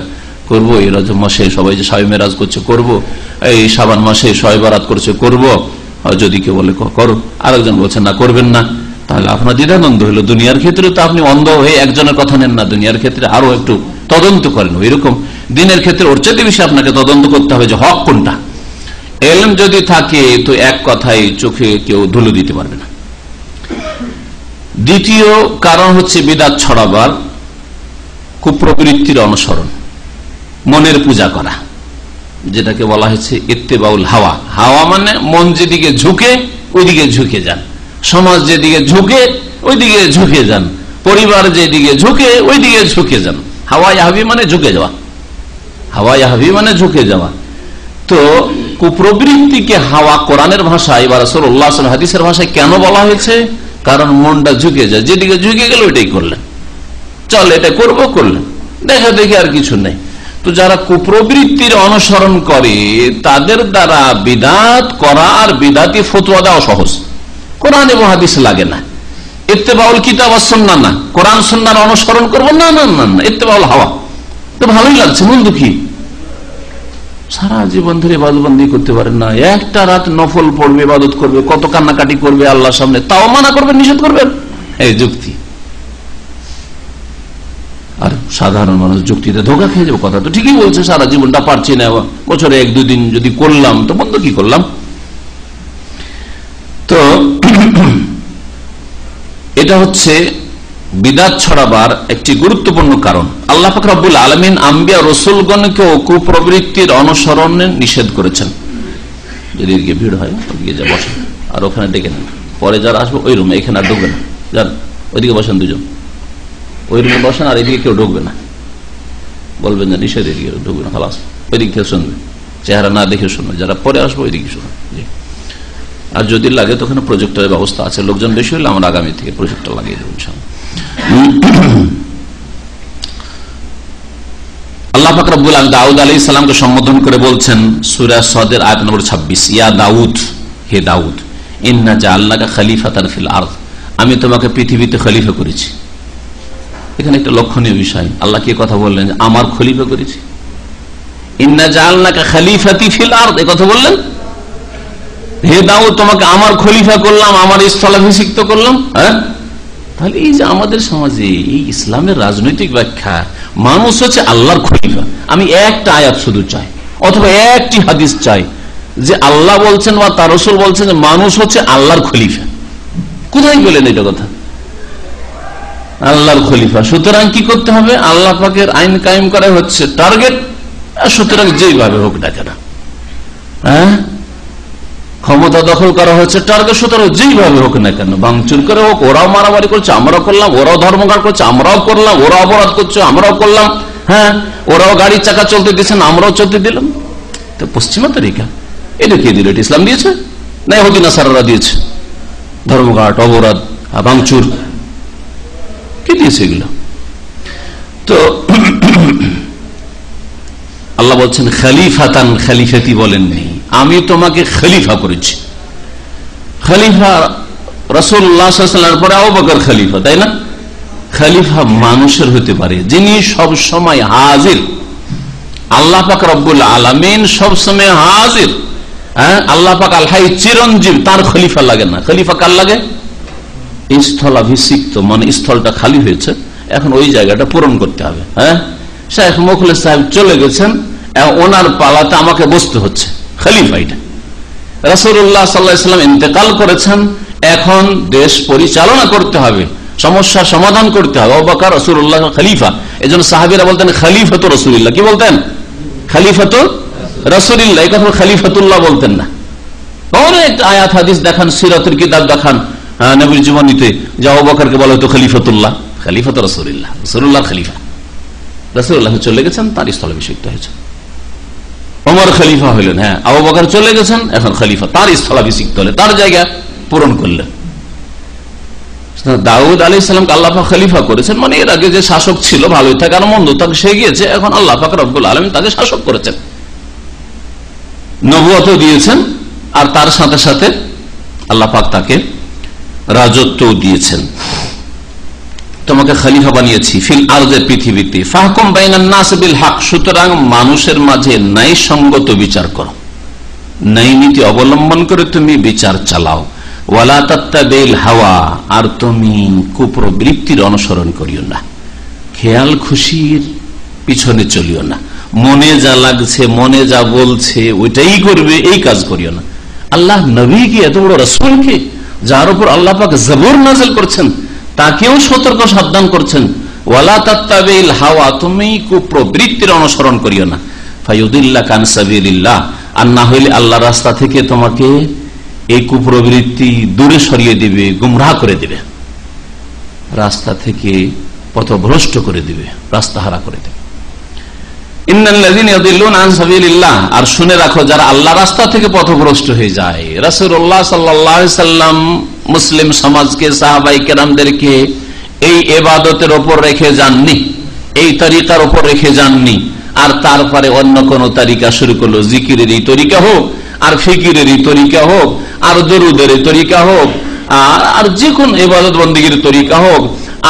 করবো, এই রজব মাসে সবাই যে শবে মেরাজ করছে করব, এই শাবান মাসে শবে বারাত করছে করব, যদি কেউ বলে করো, আরেকজন বলছে না করবেন না, তাহলে আপনার দ্বিধাদ্বন্দ্ব হলো। দুনিয়ার ক্ষেত্রে তো আপনি অন্ধ হয়ে একজনের কথা নেন না, দুনিয়ার ক্ষেত্রে আরো একটু তদন্ত করেন। ওইরকম দিনের ক্ষেত্রে ওর চেয়ে বেশি আপনাকে তদন্ত করতে হবে যে হক কোনটা। এলম যদি থাকে তো এক কথায় চোখে কেউ ধুলো দিতে পারবে না। দ্বিতীয় কারণ হচ্ছে বিদাত ছড়াবার কুপ্রবৃত্তির অনুসরণ, মনের পূজা করা, যেটাকে বলা হয়েছে ইত্তেবাউল হাওয়া। হাওয়া মানে মন যেদিকে ঝুঁকে ওইদিকে ঝুঁকে যান, সমাজ যেদিকে ঝুঁকে ওইদিকে ঝুঁকে যান, পরিবার যেদিকে ঝুঁকে ওইদিকে ঝুঁকে যান। হাওয়া ইয়াহবি মানে ঝুঁকে যাওয়া, হাওয়া ইয়াহবি মানে ঝুঁকে যাওয়া। তো কুপ্রবৃত্তিকে হাওয়া কোরআনের ভাষায় বা রাসূলুল্লাহ সাল্লাল্লাহু আলাইহি হাদিসের ভাষায় কেন বলা হয়েছে? কারণ মনটা ঝুঁকে যায়, যেদিকে ঝুঁকে গেল ওইটাই করলেন, চল এটা করবো, করলেন, দেখা দেখি আর কিছু নেই। তো যারা কুপ্রবৃত্তির অনুসরণ করে তাদের দ্বারা বিদাত করা আর বিদাতি ফতোয়া দেওয়া সহজ, কোরআন এবং হাদিস লাগে না। ইত্তেবাউল কিতাব ওয়াস সুন্নাহ না, কোরআন সুন্নাহর অনুসরণ করবো না, না না না, ইত্তেবাউল হাওয়া। তো ভালোই লাগছে, মন দুঃখী, সারা জীবন ধরে ইবাদতবন্দি করতে পারেন না, একটা রাত নফল পড়বে, ইবাদত করবে, কত কান্নাকাটি করবে আল্লাহর সামনে, তাও মানা করবেন, নিষেধ করবেন, এই যুক্তি। আর সাধারণ মানুষ যুক্তিতে ধোঁকা খেয়ে যাবে। কথা তো ঠিকই বলছে, সারা জীবনটা পারছি না, বছরে 1-2 দিন যদি করলাম তো বন্ধ কি করলাম। তো এটা হচ্ছে বিদাত ছড়াবার একটি গুরুত্বপূর্ণ কারণ। আল্লাহ পাক রব্বুল আলামিন আম্বিয়া রাসূলগণকেও কুপ্রবৃত্তির অনুসরণে নিষেধ করেছেন। যদি এদিকে ভিড় হয় ওদিকে যা বসেন, আর ওখানে ডেকে নেন, পরে যারা আসবে ওই রুমে, এখানে আর ঢুকবে না, যান ওইদিকে বসেন, 2 জন ওই রুমে বসেন, আর এদিকে কেউ ঢুকবে না, বলবেন যে নিষেধ, এদিকে ঢুকবে না, খালাস, ওই দিক থেকে শুনবে, চেহারা না দেখে শুনবে, যারা পরে আসবে ওই দিকে শুনবে। আর যদি লাগে তো ওখানে প্রজেক্টরের ব্যবস্থা আছে, লোকজন বেশি হলে আমরা আগামী থেকে প্রজেক্টর লাগিয়ে দেবো ইনশাআল্লাহ। আল্লাহ আল্লাহ পাক রব্বুল আলামিন দাউদ আলাইহিস সালামকে সম্বোধন করে বলছেন সূরা সদের আয়াত নম্বর 26, ইয়া দাউদ, হে দাউদ, ইন্না জাআলনাকা খলিফাতান ফিল আরদ, আমি তোমাকে পৃথিবীতে খলিফা করেছি। এখানে একটা লক্ষণীয় বিষয়, আল্লাহ কি কথা বললেন, আমার খলিফা করেছি। ইন্না জাআলনাকা খলিফাতি ফিল আরদ, এই কথা বললেন, হে দাউদ তোমাকে আমার খলিফা করলাম, আমার স্থলাভিষিক্ত করলাম। হ্যাঁ, তাহলে এই যে আমাদের সমাজে এই ইসলামের রাজনৈতিক ব্যাখ্যা, মানুষ হচ্ছে আল্লাহর খলিফা। আমি একটা আয়াত শুধু চাই অথবা একটি হাদিস চাই যে আল্লাহ বলছেন বা তার রাসূল বলছেন যে মানুষ হচ্ছে আল্লাহর খলিফা। কোথায় বলেন এটা কথা? আল্লাহর খলিফা। সুতরাং কি করতে হবে? আল্লাহ পাকের আইন কায়েম করা হচ্ছে টার্গেট। সুতরাং যেইভাবে হোক না কেন, হ্যাঁ, ক্ষমতা দখল করা হচ্ছে টার্গেট, সুতরাং যেইভাবে হোক না কেন, ভাঙচুর করে হোক, ওরাও মারামারি করছে আমরাও করলাম, ওরাও ধর্মঘট করছে আমরাও করলাম, ওরাও অপরাধ করছে আমরাও করলাম, হ্যাঁ, ওরাও গাড়ির চাকা চলতে দিচ্ছেন আমরাও চলতে দিলাম। তো পশ্চিমা তরিকা এটা কে দিল? এটা ইসলাম দিয়েছে না ইহুদি নাসারারা দিয়েছে? ধর্মঘট, অপরাধ, ভাঙচুর কে দিয়েছে এগুলো? তো আল্লাহ বলছেন খলিফাতান, খলিফাতি বলেননি, আমি তোমাকে খলিফা করেছি। খলিফা রাসূলুল্লাহ সাল্লাল্লাহু আলাইহি ওয়াসাল্লামের পরে আবু বকর খলিফা, তাই না? খলিফা মানুষের হতে পারে যিনি সব সময় হাজির। আল্লাহ পাক রব্বুল আলামিন সব সময় হাজির। হ্যাঁ, আল্লাহ পাক আল হাই চিরঞ্জীব, তার খলিফা লাগে না। খলিফা কার লাগে? স্থলাভিষিক্ত, মানে স্থলটা খালি হয়েছে, এখন ওই জায়গাটা পূরণ করতে হবে। হ্যাঁ, শেখ মুখলেস সাহেব চলে গেছেন, ওনার পালাতে আমাকে বসতে হচ্ছে, খলিফা এটা। রাসূলুল্লাহ সাল্লাল্লাহু আলাইহি ওয়াসাল্লাম ইন্তেকাল করেছেন, এখন দেশ পরিচালনা করতে হবে, সমস্যার সমাধান করতে হবে। আবু বকর রাসূলুল্লাহ খলিফা, এজন্য সাহাবীরা বলতেন খলিফাতু রাসূলিল্লাহ। কি বলতেন? খলিফাতু রাসূলিল্লাহ, এই কথা খলিফাতুল্লাহ বলতেন না। অনেক আয়াত হাদিস দেখান, সিরাতের কিতাব দেখান, নবীর জীবনীতে যে আবু বকরকে বলা হতো খলিফাতুল্লাহ, খলিফাতু রাসূলিল্লাহ, রাসূলুল্লাহ খলিফা। রাসূলুল্লাহ চলে গেছেন, তার স্থলাভিষিক্ত হয়েছে। ওমর খলিফা হলেন, হ্যাঁ, আবু বকর চলে গেছেন, এখন খলিফা, তার স্থলাভিষিক্ত হলেন, তার জায়গা পূরণ করলেন। দাউদ আলাইহিস সালামকে আল্লাহ পাক খলিফা করেছেন, মানে এর আগে যে শাসক ছিল, ভালোই থাকে আর মন্দ থাকে, সে গিয়েছে, এখন আল্লাহ পাক রব্বুল আলামিন তাকে শাসক করেছেন, নবুয়তও দিয়েছেন, আর তার সাথে সাথে আল্লাহ পাক তাকে রাজত্বও দিয়েছেন। তোমাকে খলিফা বানিয়েছি ফিল আরদে, পৃথিবীতে, ফাহকুম বাইনান নাস বিল হক, সুতরাং মানুষের মাঝে ন্যায়সঙ্গত বিচার করো, ন্যায় নীতি অবলম্বন করে তুমি বিচার চালাও। ওয়ালা তাত্তাবিল হাওয়া, আর তুমি কুপ্রবৃত্তির অনুসরণ করিও না, খেয়াল খুশির পিছনে চলিও না, মনে যা লাগছে, মনে যা বলছে ওইটাই করবে, এই কাজ করিও না। আল্লাহ নবীকে, এত বড় রাসূলকে, যার উপর আল্লাহ পাক জবর নাযিল করছেন, তাকেও সতর্ক সাবধান করছেন, ওয়ালা তাত্তাবিল হাওয়া, তুমি কুপ্রবৃত্তির অনুসরণ করিও না, ফায়ুদিল্লাকা আন সাবিলিল্লাহ, আর না হইলে আল্লাহর রাস্তা থেকে তোমাকে এই কুপ্রবৃত্তি দূরে সরিয়ে দিবে, গুমরাহ করে দিবে, রাস্তা থেকে পথভ্রষ্ট করে দিবে, রাস্তাহারা করে দিবে। ইন্নাল্লাযীনা ইয়াদিল্লুনা আন সাবিলিল্লাহ, আর শুনে রাখো যারা আল্লাহ রাস্তা থেকে পথভ্রষ্ট হয়ে যায়। রাসূলুল্লাহ সাল্লাল্লাহু আলাইহি সাল্লাম মুসলিম সমাজকে, সাহাবায়ে কেরামদেরকে এই ইবাদতের উপর রেখে যাননি, এই তরিকার উপর রেখে যাননি, আর তারপরে অন্য কোন তরিকা শুরু করলো, জিকিরের এই তরিকা হোক, আর ফিকিরের এই তরিকা হোক, আর দরুদের তরিকা হোক, আর যে কোন ইবাদত বন্দেগীর তরিকা হোক,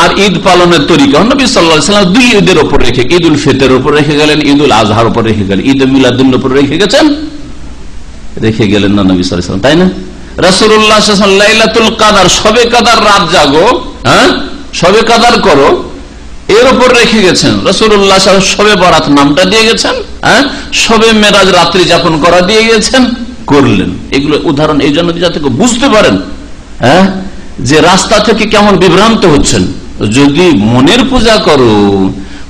আর ঈদ পালনের তরিকা। নবী সাল্লাল্লাহু আলাইহি ওয়াসাল্লাম দুই ঈদের উপর রেখে, ঈদুল ফিতরের উপর রেখে গেলেন, ঈদুল আজহার উপর রেখে গেলেন, ঈদ মিলাদুন উপর রেখে গেছেন, রেখে গেলেন না নবী সাল্লাল্লাহু আলাইহি ওয়াসাল্লাম, তাই না? রাসূলুল্লাহ সাল্লাল্লাহু আলাইহি ওয়াসাল্লাম লাইলাতুল কদর, শবে কদর রাত জাগো, হ্যাঁ, শবে কদর করো, এর উপর রেখে গেছেন। রাসূলুল্লাহ সাল্লাল্লাহু আলাইহি ওয়াসাল্লাম শবে বরাত নামটা দিয়ে গেছেন, হ্যাঁ, শবে মেরাজ রাত্রি যাপন করা দিয়ে গেছেন, করলেন। এগুলো উদাহরণ এই জন্য যাতে বুঝতে পারেন, হ্যাঁ, যে রাস্তা থেকে কেমন বিভ্রান্ত হচ্ছেন। যদি মনের পূজা করো,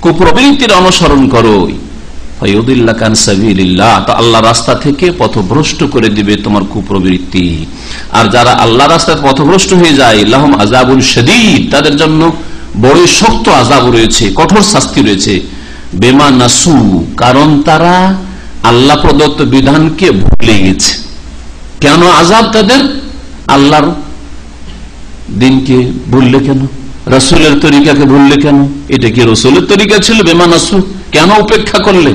কুপ্রবৃত্তির অনুসরণ করো, ফায়ুদিল্লাকা আন সাবিলিল্লাহ, তো আল্লাহ রাস্তা থেকে পথভ্রষ্ট করে দিবে তোমার কুপ্রবৃত্তি। আর যারা আল্লাহ রাস্তায় পথভ্রষ্ট হয়ে যায়, লাহুম আযাবুন শাদীদ, তাদের জন্য বড় শক্ত আযাব রয়েছে, কঠোর শাস্তি রয়েছে। বিমা নাসু, কারণ তারা আল্লাহ প্রদত্ত বিধানকে ভুলে গেছে। কেন আযাব তাদের? আল্লাহর দিনকে ভুললে কেন, রাসূলের তরিকাকে ভুললে কেন? এটা কি রাসূলের তরিকা ছিল? বিমা নাসু, কেন উপেক্ষা করলে?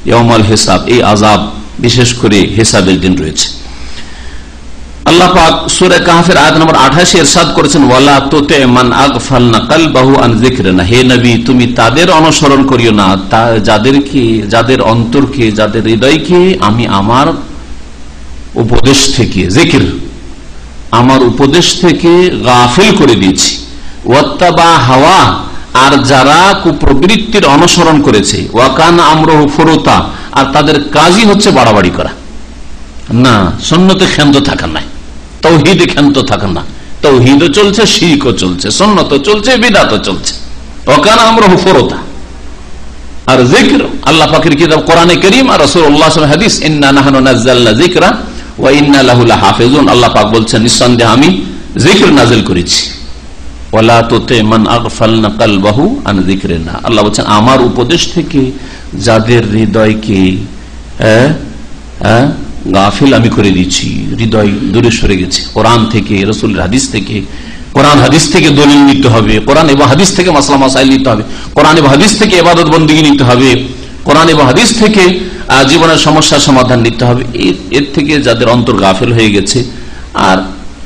ইয়াউমাল হিসাব, এই আযাব, বিশেষ করে হিসাবের দিন রয়েছে। আল্লাহ পাক সূরা কাহফের আয়াত নম্বর 28 ইরশাদ করেছেন, ওয়ালা তুতি মান আগফালনা কলবাহু আন যিকরিনা, হে নবী তুমি তাদের অনুসরণ করিও না যাদের অন্তরকে, যাদের হৃদয়কে আমি আমার উপদেশ থেকে, জিকির আমার উপদেশ থেকে গাফিল করে দিয়েছি। ওয়াত্তাবা হাওয়া, আর যারা কুপ্রবৃত্তির অনুসরণ করেছে, ওয়াকান আমরুহু ফুরুতা, আর তাদের কাজই হচ্ছে বাড়াবাড়ি করা, না সুন্নতে ক্ষান্ত থাকা নাই, তাওহীদে ক্ষান্ত থাকা না, তাওহীদও চলছে, শিরকও চলছে, সুন্নতও চলছে, বিদআতও চলছে, ওয়াকান আমরুহু ফুরুতা। আর জিকির আল্লাহ পাকের কিতাব কোরআনে কারীম আর রাসূলুল্লাহ সাল্লাল্লাহু আলাইহি ওয়াসাল্লাম হাদিস, ইন্না নাহনু নাযালনা যিকরা ওয়া ইন্না লাহু লাহাফিজুন, আল্লাহ পাক বলছেন নিঃসন্দেহে আমি জিকির নাযিল করেছি। ওয়ালা তুতি মান আগফালনা কলবাহু আন যিকরিনা, আল্লাহ বলছেন আমার উপদেশ থেকে যাদের হৃদয়কে গাফিল আমি করে দিচ্ছি, হৃদয় দূরে সরে গেছে কোরআন থেকে, রাসূলের হাদিস থেকে। কোরআন হাদিস থেকে দলিল নিতে হবে, কোরআন এবং হাদিস থেকে মাসলা মাসাইল নিতে হবে, কোরআন এবং হাদিস থেকে ইবাদত বন্দেগী নিতে হবে, কোরআন এবং হাদিস থেকে জীবনের সমস্যার সমাধান নিতে হবে। এর থেকে যাদের অন্তর গাফিল হয়ে গেছে আর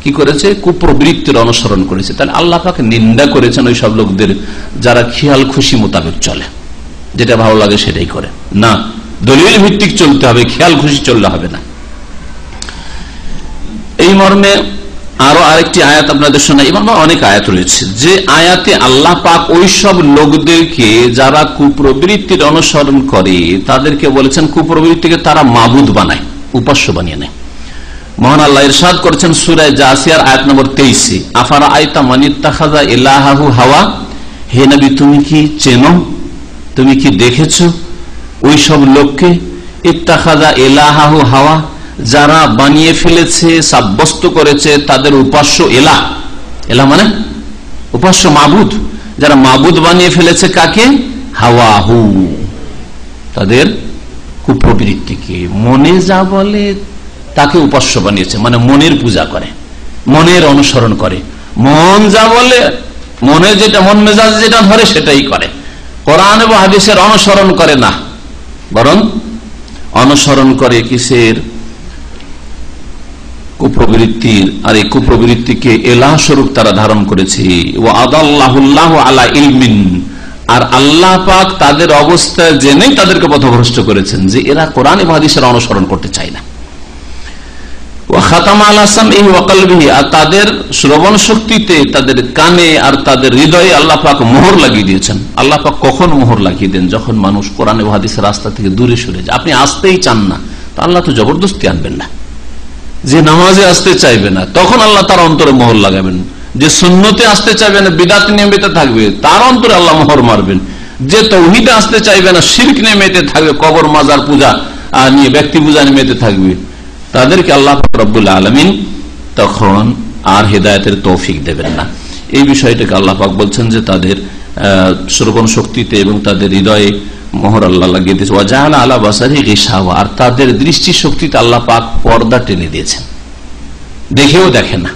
কি করেছে, কুপ্রবৃত্তির অনুসরণ করেছে, তাহলে আল্লাহ পাক নিন্দা করেছেন ওই সব লোকদের যারা খেয়াল খুশি মোতাবেক চলে, যেটা ভালো লাগে সেটাই করে, না দলিল ভিত্তিক চলতে হবে, খেয়াল খুশি চললে হবে না। এই মর্মে আরো আরেকটি আয়াত আপনাদের শোনাই, এবং অনেক আয়াত রয়েছে যে আয়াতে আল্লাহ পাক ওই সব লোকদেরকে যারা কুপ্রবৃত্তির অনুসরণ করে তাদেরকে বলেছেন কুপ্রবৃত্তিকে তারা মাবুদ বানায়, উপাস্য বানিয়ে নেয়। মহান আল্লাহ ইরশাদ করেছেন সূরা জাসিয়ার আয়াত নম্বর 23, আফারা আইতা মান ইত্তাখাযা ইলাহাহু হাওয়া, হে নবী তুমি কি চেনো, তুমি কি দেখেছো ওই সব লোককে, ইত্তাখাযা ইলাহাহু হাওয়া, যারা বানিয়ে ফেলেছে, সাব্যস্ত করেছে তাদের উপাস্য এলাহ, এলাহ মানে উপাস্য মাবুদ, যারা মাবুদ বানিয়ে ফেলেছে কাকে, হাওয়াহু, তাদের কুপ্রবৃত্তিকে, মনে যা বলে তাকে উপাস্য বানিয়েছে, মানে মনের পূজা করে, মনের অনুসরণ করে, মন যা বলে, মনে যেটা, মন মেজাজ যেটা ধরে সেটাই করে, কোরআন এবং হাদিসের অনুসরণ করে না, বরং অনুসরণ করে কিসের, কুপ্রবৃত্তির। আর এই কুপ্রবৃত্তিকে এলাহ স্বরূপ তারা ধারণ করেছে। ওয়া আদাল্লাহুল্লাহু আলা ইলমিন, আর আল্লাহ পাক তাদের অবস্থা জেনেই তাদেরকে পথভ্রষ্ট করেছেন যে এরা কোরআন এবং হাদিসের অনুসরণ করতে চায় না। ওয়া খাতামা আলা সামইহি ওয়া কলবিহি, আর তাদের শ্রবণ শক্তিতে, তাদের কানে আর তাদের হৃদয়ে আল্লাহ পাক মোহর লাগিয়ে দিয়েছেন। আল্লাহ পাক কখন মোহর লাগিয়ে দেন, যখন মানুষ কোরআন এবং হাদিসের রাস্তা থেকে দূরে সরে যায়। আপনি আসতেই চান না, তা আল্লাহ তো জবরদস্তি আনবেন না। যে নামাজে আসতে চাইবে না তখন আল্লাহ তার অন্তরে মোহর লাগাবেন, যে সুন্নতে আসতে চাইবে না, বিদআত নিয়ে থাকবে তার অন্তরে আল্লাহ মোহর মারবেন, যে তাওহীদে আসতে চাইবে না, শিরক নিয়ে মেতে থাকবে, কবর মাজার পূজা নিয়ে, ব্যক্তি পূজা নিয়ে মেতে থাকবে, তাদেরকে আল্লাহ রব্বুল আলামিন তখন আর হেদায়েতের তৌফিক দেবেন না। এই বিষয়টাকে আল্লাহ পাক বলছেন যে তাদের শ্রবণ শক্তিতে এবং তাদের হৃদয়ে মোহর আল্লাহ লাগিয়ে দিয়েছে। ওয়া জাআলা আলা বাসারিহি গিশাওয়া, আর তাদের দৃষ্টি শক্তিতে আল্লাহ পাক পর্দা টেনে দিয়েছেন, দেখেও দেখে না,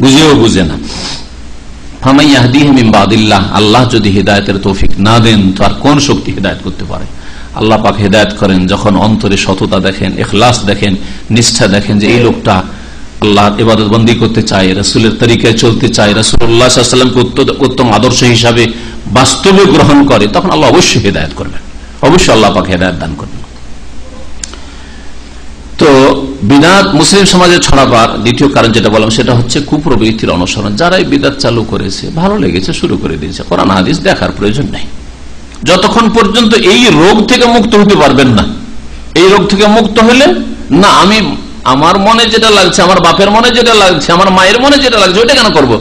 বুঝেও বুঝে না। ফামান ইয়াহদিহি মিন বাদিল্লাহ, আল্লাহ যদি হিদায়াতের তৌফিক না দেন তো আর কোন শক্তি হিদায়াত করতে পারে। আল্লাহ পাক হিদায়াত করেন যখন অন্তরে সততা দেখেন, ইখলাস দেখেন, নিষ্ঠা দেখেন যে এই লোকটা আল্লাহর ইবাদত বন্দেগী করতে চায়, রাসূলের তরিকায় চলতে চায়, রাসূলুল্লাহ সাল্লাল্লাহু আলাইহি ওয়াসাল্লামকে উত্তম আদর্শ হিসাবে বাস্তবে গ্রহণ করে, তখন আল্লাহ অবশ্যই হিদায়াত করবেন, অবশ্যই আল্লাহ পাক হিদায়াত দান করবেন। তো বিদআত মুসলিম সমাজে ছড়াবার দ্বিতীয় কারণ যেটা বললাম সেটা হচ্ছে কুপ্রবৃত্তির অনুসরণ। যারা এই বিদআত চালু করেছে, ভালো লেগেছে, শুরু করে দিয়েছে, কোরআন হাদিস দেখার প্রয়োজন নাই। যতক্ষণ পর্যন্ত এই রোগ থেকে মুক্ত হতে পারবেন না, এই রোগ থেকে মুক্ত হলে না, আমি আমার মনে যেটা লাগছে, আমার বাপের মনে যেটা লাগছে, আমার মায়ের মনে যেটা লাগছে ওইটা কেন করব,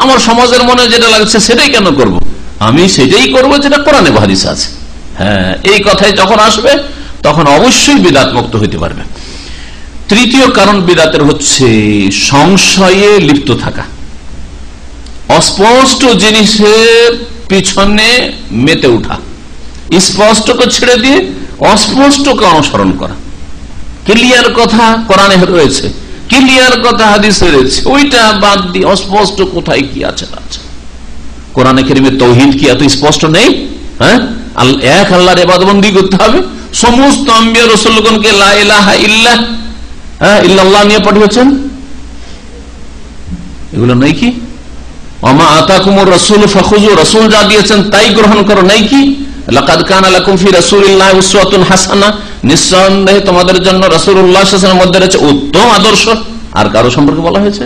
আমার সমাজের মনে যেটা লাগছে সেটাই কেন করব, আমি সেটাই করব যেটা কোরআনে হাদিসে আছে। হ্যাঁ, এই কথাই যখন আসবে তখন অবশ্যই বিদআত মুক্ত হতে পারবে। তৃতীয় কারণ বিদআতের হচ্ছে সংশয়ে লিপ্ত থাকা, অস্পষ্ট জিনিসের পিছনে মেতে উঠা, স্পষ্টকে ছেড়ে দিয়ে অস্পষ্টকে অনুসরণ করা। ক্লিয়ার কথা কোরআনে রয়েছে, ক্লিয়ার কথা হাদিসে রয়েছে, ওইটা বাদ দিয়ে অস্পষ্ট কোথায় কি আছে না আছে। কোরআনে কারীমে তাওহীদ কি এত স্পষ্ট নেই? হ্যাঁ, এক আল্লাহর ইবাদতবন্দি করতে হবে। সমস্ত আম্বিয়া রাসূলগণকে লা ইলাহা ইল্লাল্লাহ নিয়ে পাঠিয়েছেন, এগুলো নাই কি? ওমা আতাকুমুর রাসূল ফাখুযু, রাসূল যা দিয়েছেন তাই গ্রহণ করো, নাই কি? লাকাদ কানা লাকুম ফি রাসূলিল্লাহি উসওয়াতুন হাসানাহ, নিঃসন্দেহে তোমাদের জন্য রাসূলুল্লাহ সাল্লাল্লাহু আলাইহি ওয়াসাল্লামের মধ্যে রয়েছে উত্তম আদর্শ। আর কারো সম্পর্কে বলা হয়েছে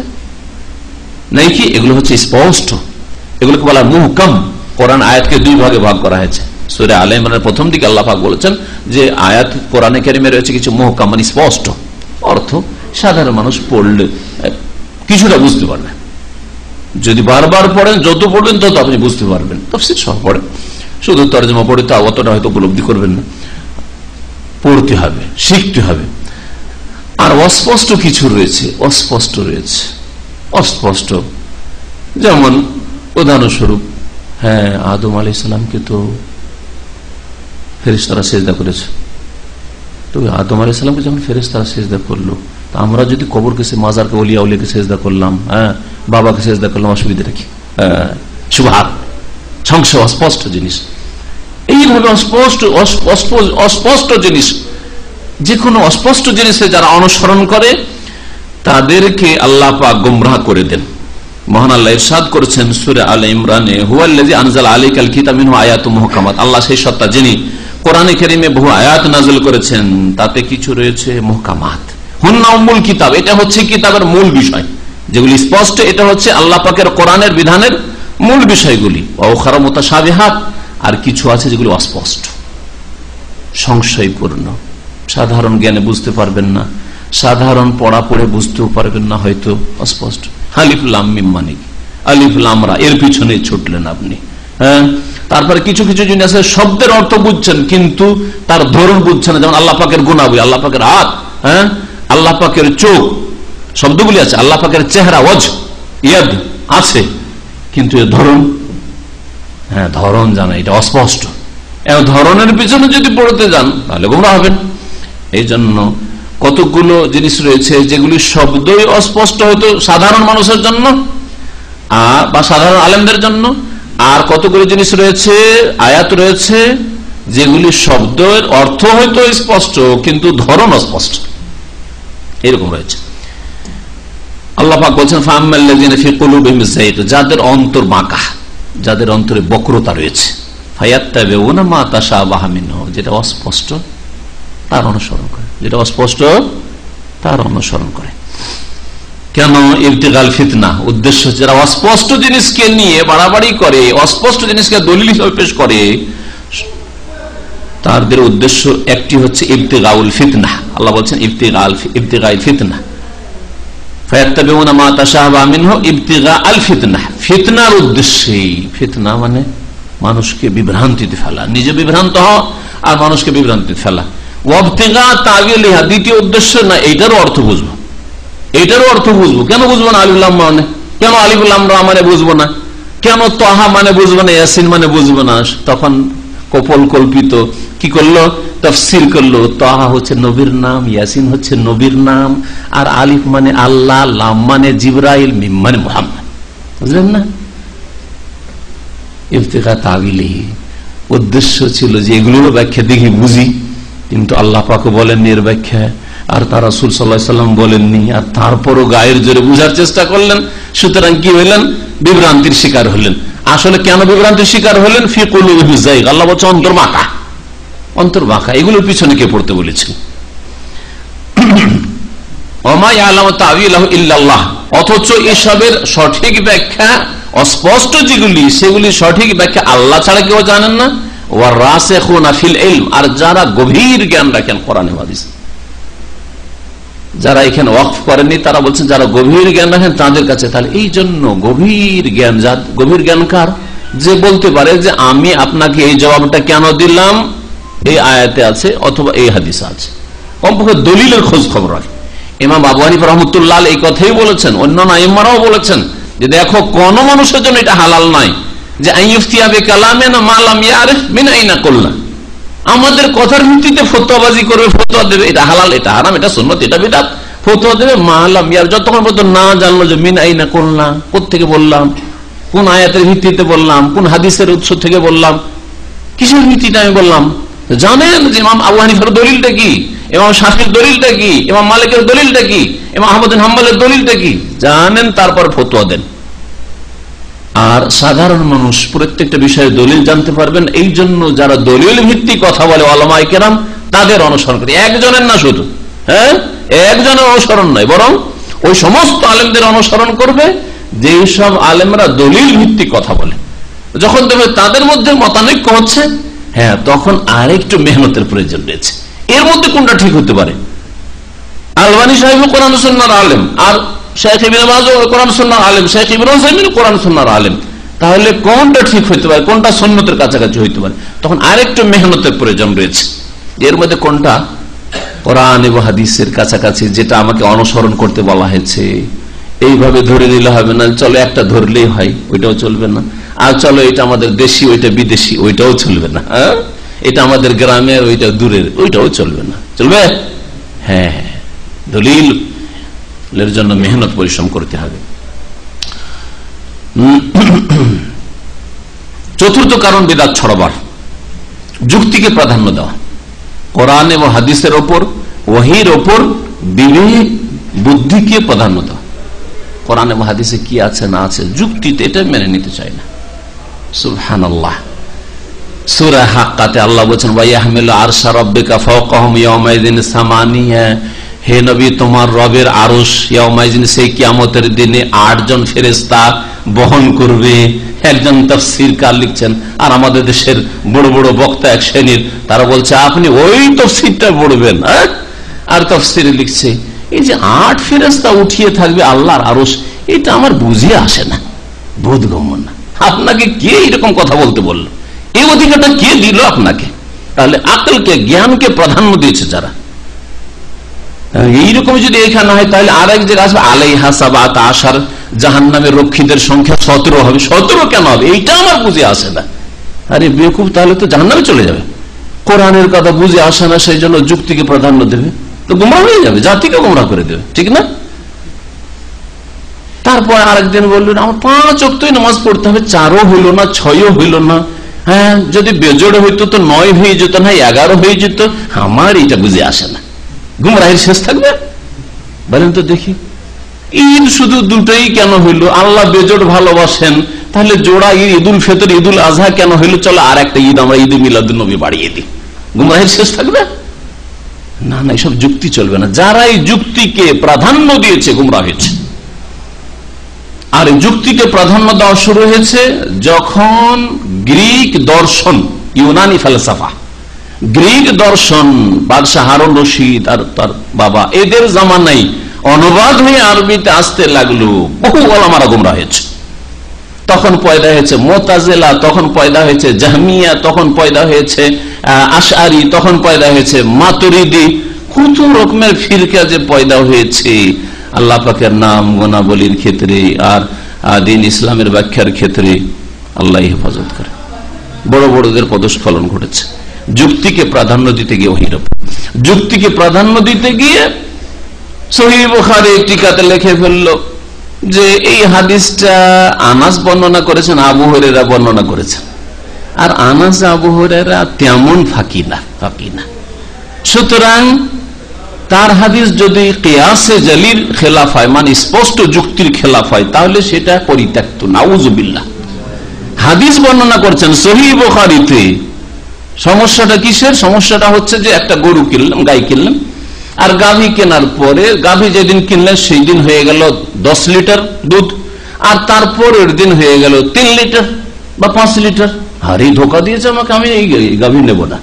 নাই কি? এগুলো হচ্ছে স্পষ্ট, এগুলোকে বলা মুহকাম। কোরআন আয়াতকে দুই ভাগে ভাগ করা হয়েছে। সূরা আলে ইমরানের প্রথম দিকে আল্লাহ পাক বলেছেন যে আয়াত কোরআনে কারিমে রয়েছে কিছু মুহকাম, মানে স্পষ্ট অর্থ, সাধারণ মানুষ পড়লে কিছুটা বুঝতে পারবেন। যদি বারবার পড়েন, যত পড়বেন তত আপনি বুঝতে পারবেন। তাফসীর সহ পড়েন, শুধু তরজমা পড়ে তো অতটা হয়তো উপলব্ধি করবেন না। পড়তে হবে, শিখতে হবে। আর অস্পষ্ট কিছু রয়েছে, অস্পষ্ট রয়েছে, অস্পষ্ট। যেমন উদাহরণস্বরূপ, হ্যাঁ, আদম আলাইহিস সালামকে তো ফেরেশতারা সিজদা করেছে, তো আদম আলাইহিস সালামকে যখন ফেরেশতারা সিজদা করলো, তা আমরা যদি কবরকে, মাজারকে, ওলিয়া উলিয়াকে সিজদা করলাম, হ্যাঁ, বাবাকে সিজদা করলাম, অসুবিধাটা কি? সুবহান, সংশয়, অস্পষ্ট জিনিস। এইভাবে অস্পষ্ট জিনিস, যে কোনো অস্পষ্ট জিনিসে যারা অনুসরণ করে তাদেরকে আল্লাহ পাক গোমরাহ করে দেন। মহান আল্লাহ ইরশাদ করেছেন সূরা আলে ইমরানে, হুয়াল্লাযী আনজালা আলাইকাল কিতাব মিনহু আয়াতুম মুহকামাত, আল্লাহ সেই সত্তা যিনি কোরআনে কারীমে বহু আয়াত নাযিল করেছেন, তাতে কিছু রয়েছে মুহকামাত। হুন্না উম্মুল কিতাব, এটা হচ্ছে কিতাবের মূল বিষয়, যেগুলি স্পষ্ট। এটা হচ্ছে আল্লাহ পাকের কোরআনের বিধানের মূল বিষয়গুলি। ওয়া উখারা মুতাশাবিহাত, আর কিছু আছে যেগুলো অস্পষ্ট, সংশয়পূর্ণ, সাধারণ জ্ঞানে বুঝতে পারবেন না, সাধারণ পড়া পড়ে বুঝতেও পারবেন না, হয়তো অস্পষ্ট। আলিফ লাম মিম মানে কি? আলিফ লাম রা, এর পিছনে ছুটলেন আপনি। হ্যাঁ, তারপরে কিছু কিছু জিনিস আছে শব্দের অর্থ বুঝছেন কিন্তু তার ধরন বুঝছেন না। যেমন আল্লাহ পাকের গুণাবলী, আল্লাহ পাকের হাত, হ্যাঁ, আল্লাহ পাকের চোখ, শব্দগুলি আছে। আল্লাহ পাকের চেহারা, ওয়াজ, ইয়াদ আছে, কিন্তু এর ধরন, হ্যাঁ, ধরন জানা, এটা অস্পষ্ট। ধরনের পিছনে যদি পড়তে যান তাহলে গোমরা হবেন। এই জন্য কতগুলো জিনিস রয়েছে যেগুলি শব্দই অস্পষ্ট হয়তো সাধারণ মানুষের জন্য বা সাধারণ আলেমদের জন্য, আর কতগুলো জিনিস রয়েছে, আয়াত রয়েছে, যেগুলি শব্দের অর্থ হয়তো স্পষ্ট কিন্তু ধরন অস্পষ্ট, এরকম রয়েছে। আল্লাহ পাক বলছেন ফাআম্মাল্লাযীনা ফি কুলুবিহিম যায়গ, যাদের অন্তর বাঁকা, যাদের অন্তরে বক্রতা রয়েছে, ফায়াত্তাবিউনা মা তাশাবাহা মিনহু, যেটা অস্পষ্ট তার অনুসরণ করে, যেটা অস্পষ্ট তার অনুসরণ করে। কেন? ইবতিগাল ফিতনা, উদ্দেশ্য, যারা অস্পষ্ট জিনিসকে নিয়ে বাড়াবাড়ি করে, অস্পষ্ট জিনিসকে দলিল হিসেবে পেশ করে, তাদের উদ্দেশ্য একটি হচ্ছে ইবতিগাউল ফিতনা। আল্লাহ বলছেন ইবতিগাইল ফিতনা, ফায়াত্তাবিউনা মা তাশাবাহা মিনহু ইবতিগাআল ফিতনা, ফিতনার উদ্দেশ্যে। ফিতনা মানে মানুষকে বিভ্রান্তিতে ফেলা, নিজে বিভ্রান্ত হওয়া আর মানুষকে বিভ্রান্তিতে ফেলা। ওয়াবতিগা তাওয়িলিহা, দ্বিতীয় উদ্দেশ্য না, এইটারও অর্থ বুঝবো, এইটারও অর্থ বুঝবো। কেন বুঝবো না? আলিফ লাম মানে কেন? আলিফ লাম রা মানে বুঝবো না কেন? তাহা মানে বুঝবো না, ইয়াসিন মানে বুঝবো না। তখন কপল কল্পিত কি করলো? তাফসীর করলো। তাহা হচ্ছে নবীর নাম, ইয়াসিন হচ্ছে নবীর নাম, আর আলিফ মানে আল্লাহ, লাম মানে জিবরাইল, মিম মানে মুহাম্মদ। বুঝলেন না? ইবতিগা তাওয়িলিহি, উদ্দেশ্য ছিল যে এগুলোর ব্যাখ্যা দেখি বুঝি, কিন্তু আল্লাহ পাক বলেননি এর ব্যাখ্যা, আর তার রাসূল সাল্লাল্লাহু আলাইহি ওয়াসাল্লাম বলেননি, আর তারপরও গায়ের জোরে বুঝার চেষ্টা করলেন। সুতরাং কি হইলেন? বিভ্রান্তির শিকার হলেন। আসলে কেন বিভ্রান্তির শিকার হলেন? ফি কুলুবিহিম যায়গ, আল্লাহ বলছে অন্তর বাঁকা, অন্তর বাঁকা। এগুলোর পিছনে কে পড়তে বলেছেন? ওমা ইয়ালামু তাওয়িলাহু ইল্লাল্লাহ, অথচ এসবের সঠিক ব্যাখ্যা, অস্পষ্ট যেগুলি সেগুলি সঠিক ব্যাখ্যা আল্লাহ ছাড়া কেউ জানেন না। ওয়ারাসিখুনা ফিল ইলম, আর যারা গভীর জ্ঞান রাখেন কোরআন হাদিস, যারা এখানে ওয়াকফ করেননি তারা বলছেন যারা গভীর জ্ঞান রাখেন তাদের কাছে। তাহলে এই জন্য গভীর জ্ঞান, গভীর জ্ঞান কার? যে বলতে পারে যে আমি আপনাকে এই জবাবটা কেন দিলাম, এই আয়াতে আছে অথবা এই হাদিসে আছে, কমপক্ষে দলিলের খোঁজ খবর রাখে। ইমাম আবু হানিফা রাহমাতুল্লাহ এই কথাই বলেছেন, অন্যান্য আইম্মারাও বলেছেন যে দেখো, কোন মানুষের জন্য এটা হালাল নাই যে আইয়ুফতিয়া বিকালামিনা মা লাম ইয়ারিফ মিন আইনা কুল্লা, আমাদের কথার ভিত্তিতে ফতোয়াবাজি করবে, ফতোয়া দেবে, এটা হালাল, এটা হারাম, এটা সুন্নাত, এটা বিদআত, ফতোয়া দেবে মা লাম ইয়ার, যতক্ষণ পর্যন্ত না জানলো যে মিন আইনা কুল্লা, কোথা থেকে বললাম, কোন আয়াতের ভিত্তিতে বললাম, কোন হাদিসের উৎস থেকে বললাম, কিসের ভিত্তিটা আমি বললাম? জানেন যে ইমাম আবু হানিফার দলিলটা কি, ইমাম শাফির দলিলটা কি, ইমাম মালিকের দলিলটা কি, ইমাম আহমদ বিন হাম্বলের দলিলটা কি জানেন, তারপর ফতোয়া দেন। আর সাধারণ মানুষ প্রত্যেকটা বিষয়ে দলিল জানতে পারবেন। এই জন্য যারা দলিল ভিত্তিক কথা বলে ওলামায়ে কেরাম, তাদের অনুসরণ করে। একজনের না শুধু, হ্যাঁ, একজনের অনুসরণ নয়, বরং ওই সমস্ত আলেমদের অনুসরণ করবে যেসব আলেমরা দলিল ভিত্তিক কথা বলে। যখন দেখবে তাদের মধ্যে মতানৈক্য হচ্ছে, হ্যাঁ, তখন আরেকটু মেহনতের প্রয়োজন রয়েছে। এর মধ্যে কোনটা ঠিক হতে পারে? আলবানী সাহেব কোরআন সুন্নাহর আলেম, আর শেখ ইবনে বাজ কোরআন সুন্নাহর আলেম, শেখ ইবনে উসাইমিন কোরআন সুন্নাহর আলেম, তাহলে কোনটা ঠিক হইতে পারে, কোনটা সুন্নতের কাছাকাছি হইতে পারে? তখন আরেকটু মেহনতের প্রয়োজন রয়েছে। এর মধ্যে কোনটা কোরআন এবং হাদিসের কাছাকাছি, যেটা আমাকে অনুসরণ করতে বলা হয়েছে, এইভাবে ধরে নিলে হবে না। চলো একটা ধরলেই হয়, ওইটাও চলবে না। আর চলো এটা আমাদের দেশি, ওইটা বিদেশি, ওইটাও চলবে না। হ্যাঁ, এটা আমাদের গ্রামের, ওইটা দূরের, ওইটাও চলবে না। চলবে? হ্যাঁ, দলিলের জন্য মেহনত পরিশ্রম করতে হবে। চতুর্থ কারণ বিদআত ছড়াবার, যুক্তিকে প্রাধান্য দেওয়া। কোরআন এবং হাদিসের ওপর, ওহীর ওপর বিবেক বুদ্ধিকে প্রাধান্য দেওয়া। কোরআন এবং হাদিসে কি আছে না আছে, যুক্তিতে এটা মেনে নিতে চায় না। সুবহানাল্লাহ। সূরা হাক্কাতে আল্লাহ বলেছেন, ওয়া ইয়াহমিলু আরশা রাব্বিকা ফাওকাহুম ইয়াওমাইযিন সামানিয়া, হে নবী, তোমার রবের আরশ ইয়াওমাইযিন, সেই কিয়ামতের দিনে 8 জন ফেরেশতা বহন করবে। একজন তাফসীরকার লিখছেন, আর আমাদের দেশের বড় বড় বক্তা এক শ্রেণীর, তারা বলছে আপনি ওই তাফসীরটা পড়বেন। আর তাফসীরে লিখছে, এই যে 8 ফেরেশতা উঠিয়ে থাকবে আল্লাহর আরশ, এটা আমার বুঝে আসে না, বোধগম্য না। আপনাকে কে এরকম কথা বলতে বললো? এই অধিকারটা কে দিল আপনাকে? তাহলে আকলকে, জ্ঞানকে প্রাধান্য দিয়েছে যারা। এইরকম যদি এখানে হয়, তাহলে আর এক জায়গায় আসবে আলাইহা সাবাত আশার, জাহান্নামের রক্ষীদের সংখ্যা 17 হবে। 17 কেন হবে? এইটা আমার বুঝে আসে না। আরে বেকুব, তাহলে তো জাহান্নামে চলে যাবে। কোরআনের কথা বুঝে আসে না, সেই জন্য যুক্তিকে প্রাধান্য দেবে, তো গোমরাহ হয়ে যাবে, জাতিকে গোমরাহ করে দেবে, ঠিক না? তারপর আরেকদিন বললেন আমার 5 ওয়াক্তই নামাজ পড়তে হবে, 4ও হইল না, 6ও হইল না। হ্যাঁ, যদি বেজোড় হইতো তো 9 হয়ে যেত, না 11 হয়ে যেত। আমার এটা বুঝে আসে না। গুমরাহের শেষ থাকবে? বলেন তো দেখি। ঈদ শুধু দুটোই কেন হইল? আল্লাহ বেজোড় ভালোবাসেন, তাহলে জোড়া ঈদ, ঈদুল ফিতর, ঈদুল আজহা কেন হইল? চলো আর একটা ঈদ আমরা ঈদ মিলাদুন নবী বাড়িয়ে দিই। গুমরাহের শেষ থাকবে? না না, এসব যুক্তি চলবে না। যারা এই যুক্তিকে প্রাধান্য দিয়েছে গুমরাহ হয়েছে। আর যুক্তিকে প্রাধান্য দেওয়া শুরু হয়েছে যখন গ্রিক দর্শন, ইউনানি ফালসাফা, গ্রিক দর্শন, বাদশাহ হারুন রশিদ আর তার বাবা, এদের জামানায় অনুবাদ হয়ে আরবিতে আসতে লাগলো। বহু ওলামারা গুমরাহ হয়েছে। তখন পয়দা হয়েছে মুতাজিলা, তখন পয়দা হয়েছে জাহমিয়া, তখন পয়দা হয়েছে আশআরি, তখন পয়দা হয়েছে মাতুরিদি। কত রকমের ফিরকা যে পয়দা হয়েছে আল্লাহ পাকের নাম গুনাবলীর ক্ষেত্রে আর দ্বীন ইসলামের ব্যাখ্যার ক্ষেত্রে। আল্লাহ হেফাজত করে। বড় বড়দের পদস্খলন ঘটেছে যুক্তিকে প্রাধান্য দিতে গিয়ে। ওহীর উপর যুক্তিকে প্রাধান্য দিতে গিয়ে সহিহ বুখারী টিকাতে লিখে ফেললো যে এই হাদিসটা আনাস বর্ণনা করেছেন, আবু হুরায়রা বর্ণনা করেছেন। আর আনাস আবু হুরায়রা তেমন ফাঁকি না। সুতরাং তার হাদিস যদি কিয়াসে জালির খেলাফ হয়, মানে স্পষ্ট যুক্তির খেলাফ হয়, তাহলে সেটা পরিত্যক্ত, নাউজুবিল্লাহ। হাদিস বর্ণনা করছেন সহিহ বুখারীতে। সমস্যাটা কিসের? সমস্যাটা হচ্ছে যে একটা গরু কিনলাম, গাই কিনলাম, আর গাভী কেনার পরে গাভী যেদিন কিনলেন সেই দিন হয়ে গেল 10 লিটার দুধ, আর তারপরের দিন হয়ে গেল 3 লিটার বা 5 লিটার। আর এই ধোকা দিয়েছে আমাকে, আমি এই গাভী নেব না।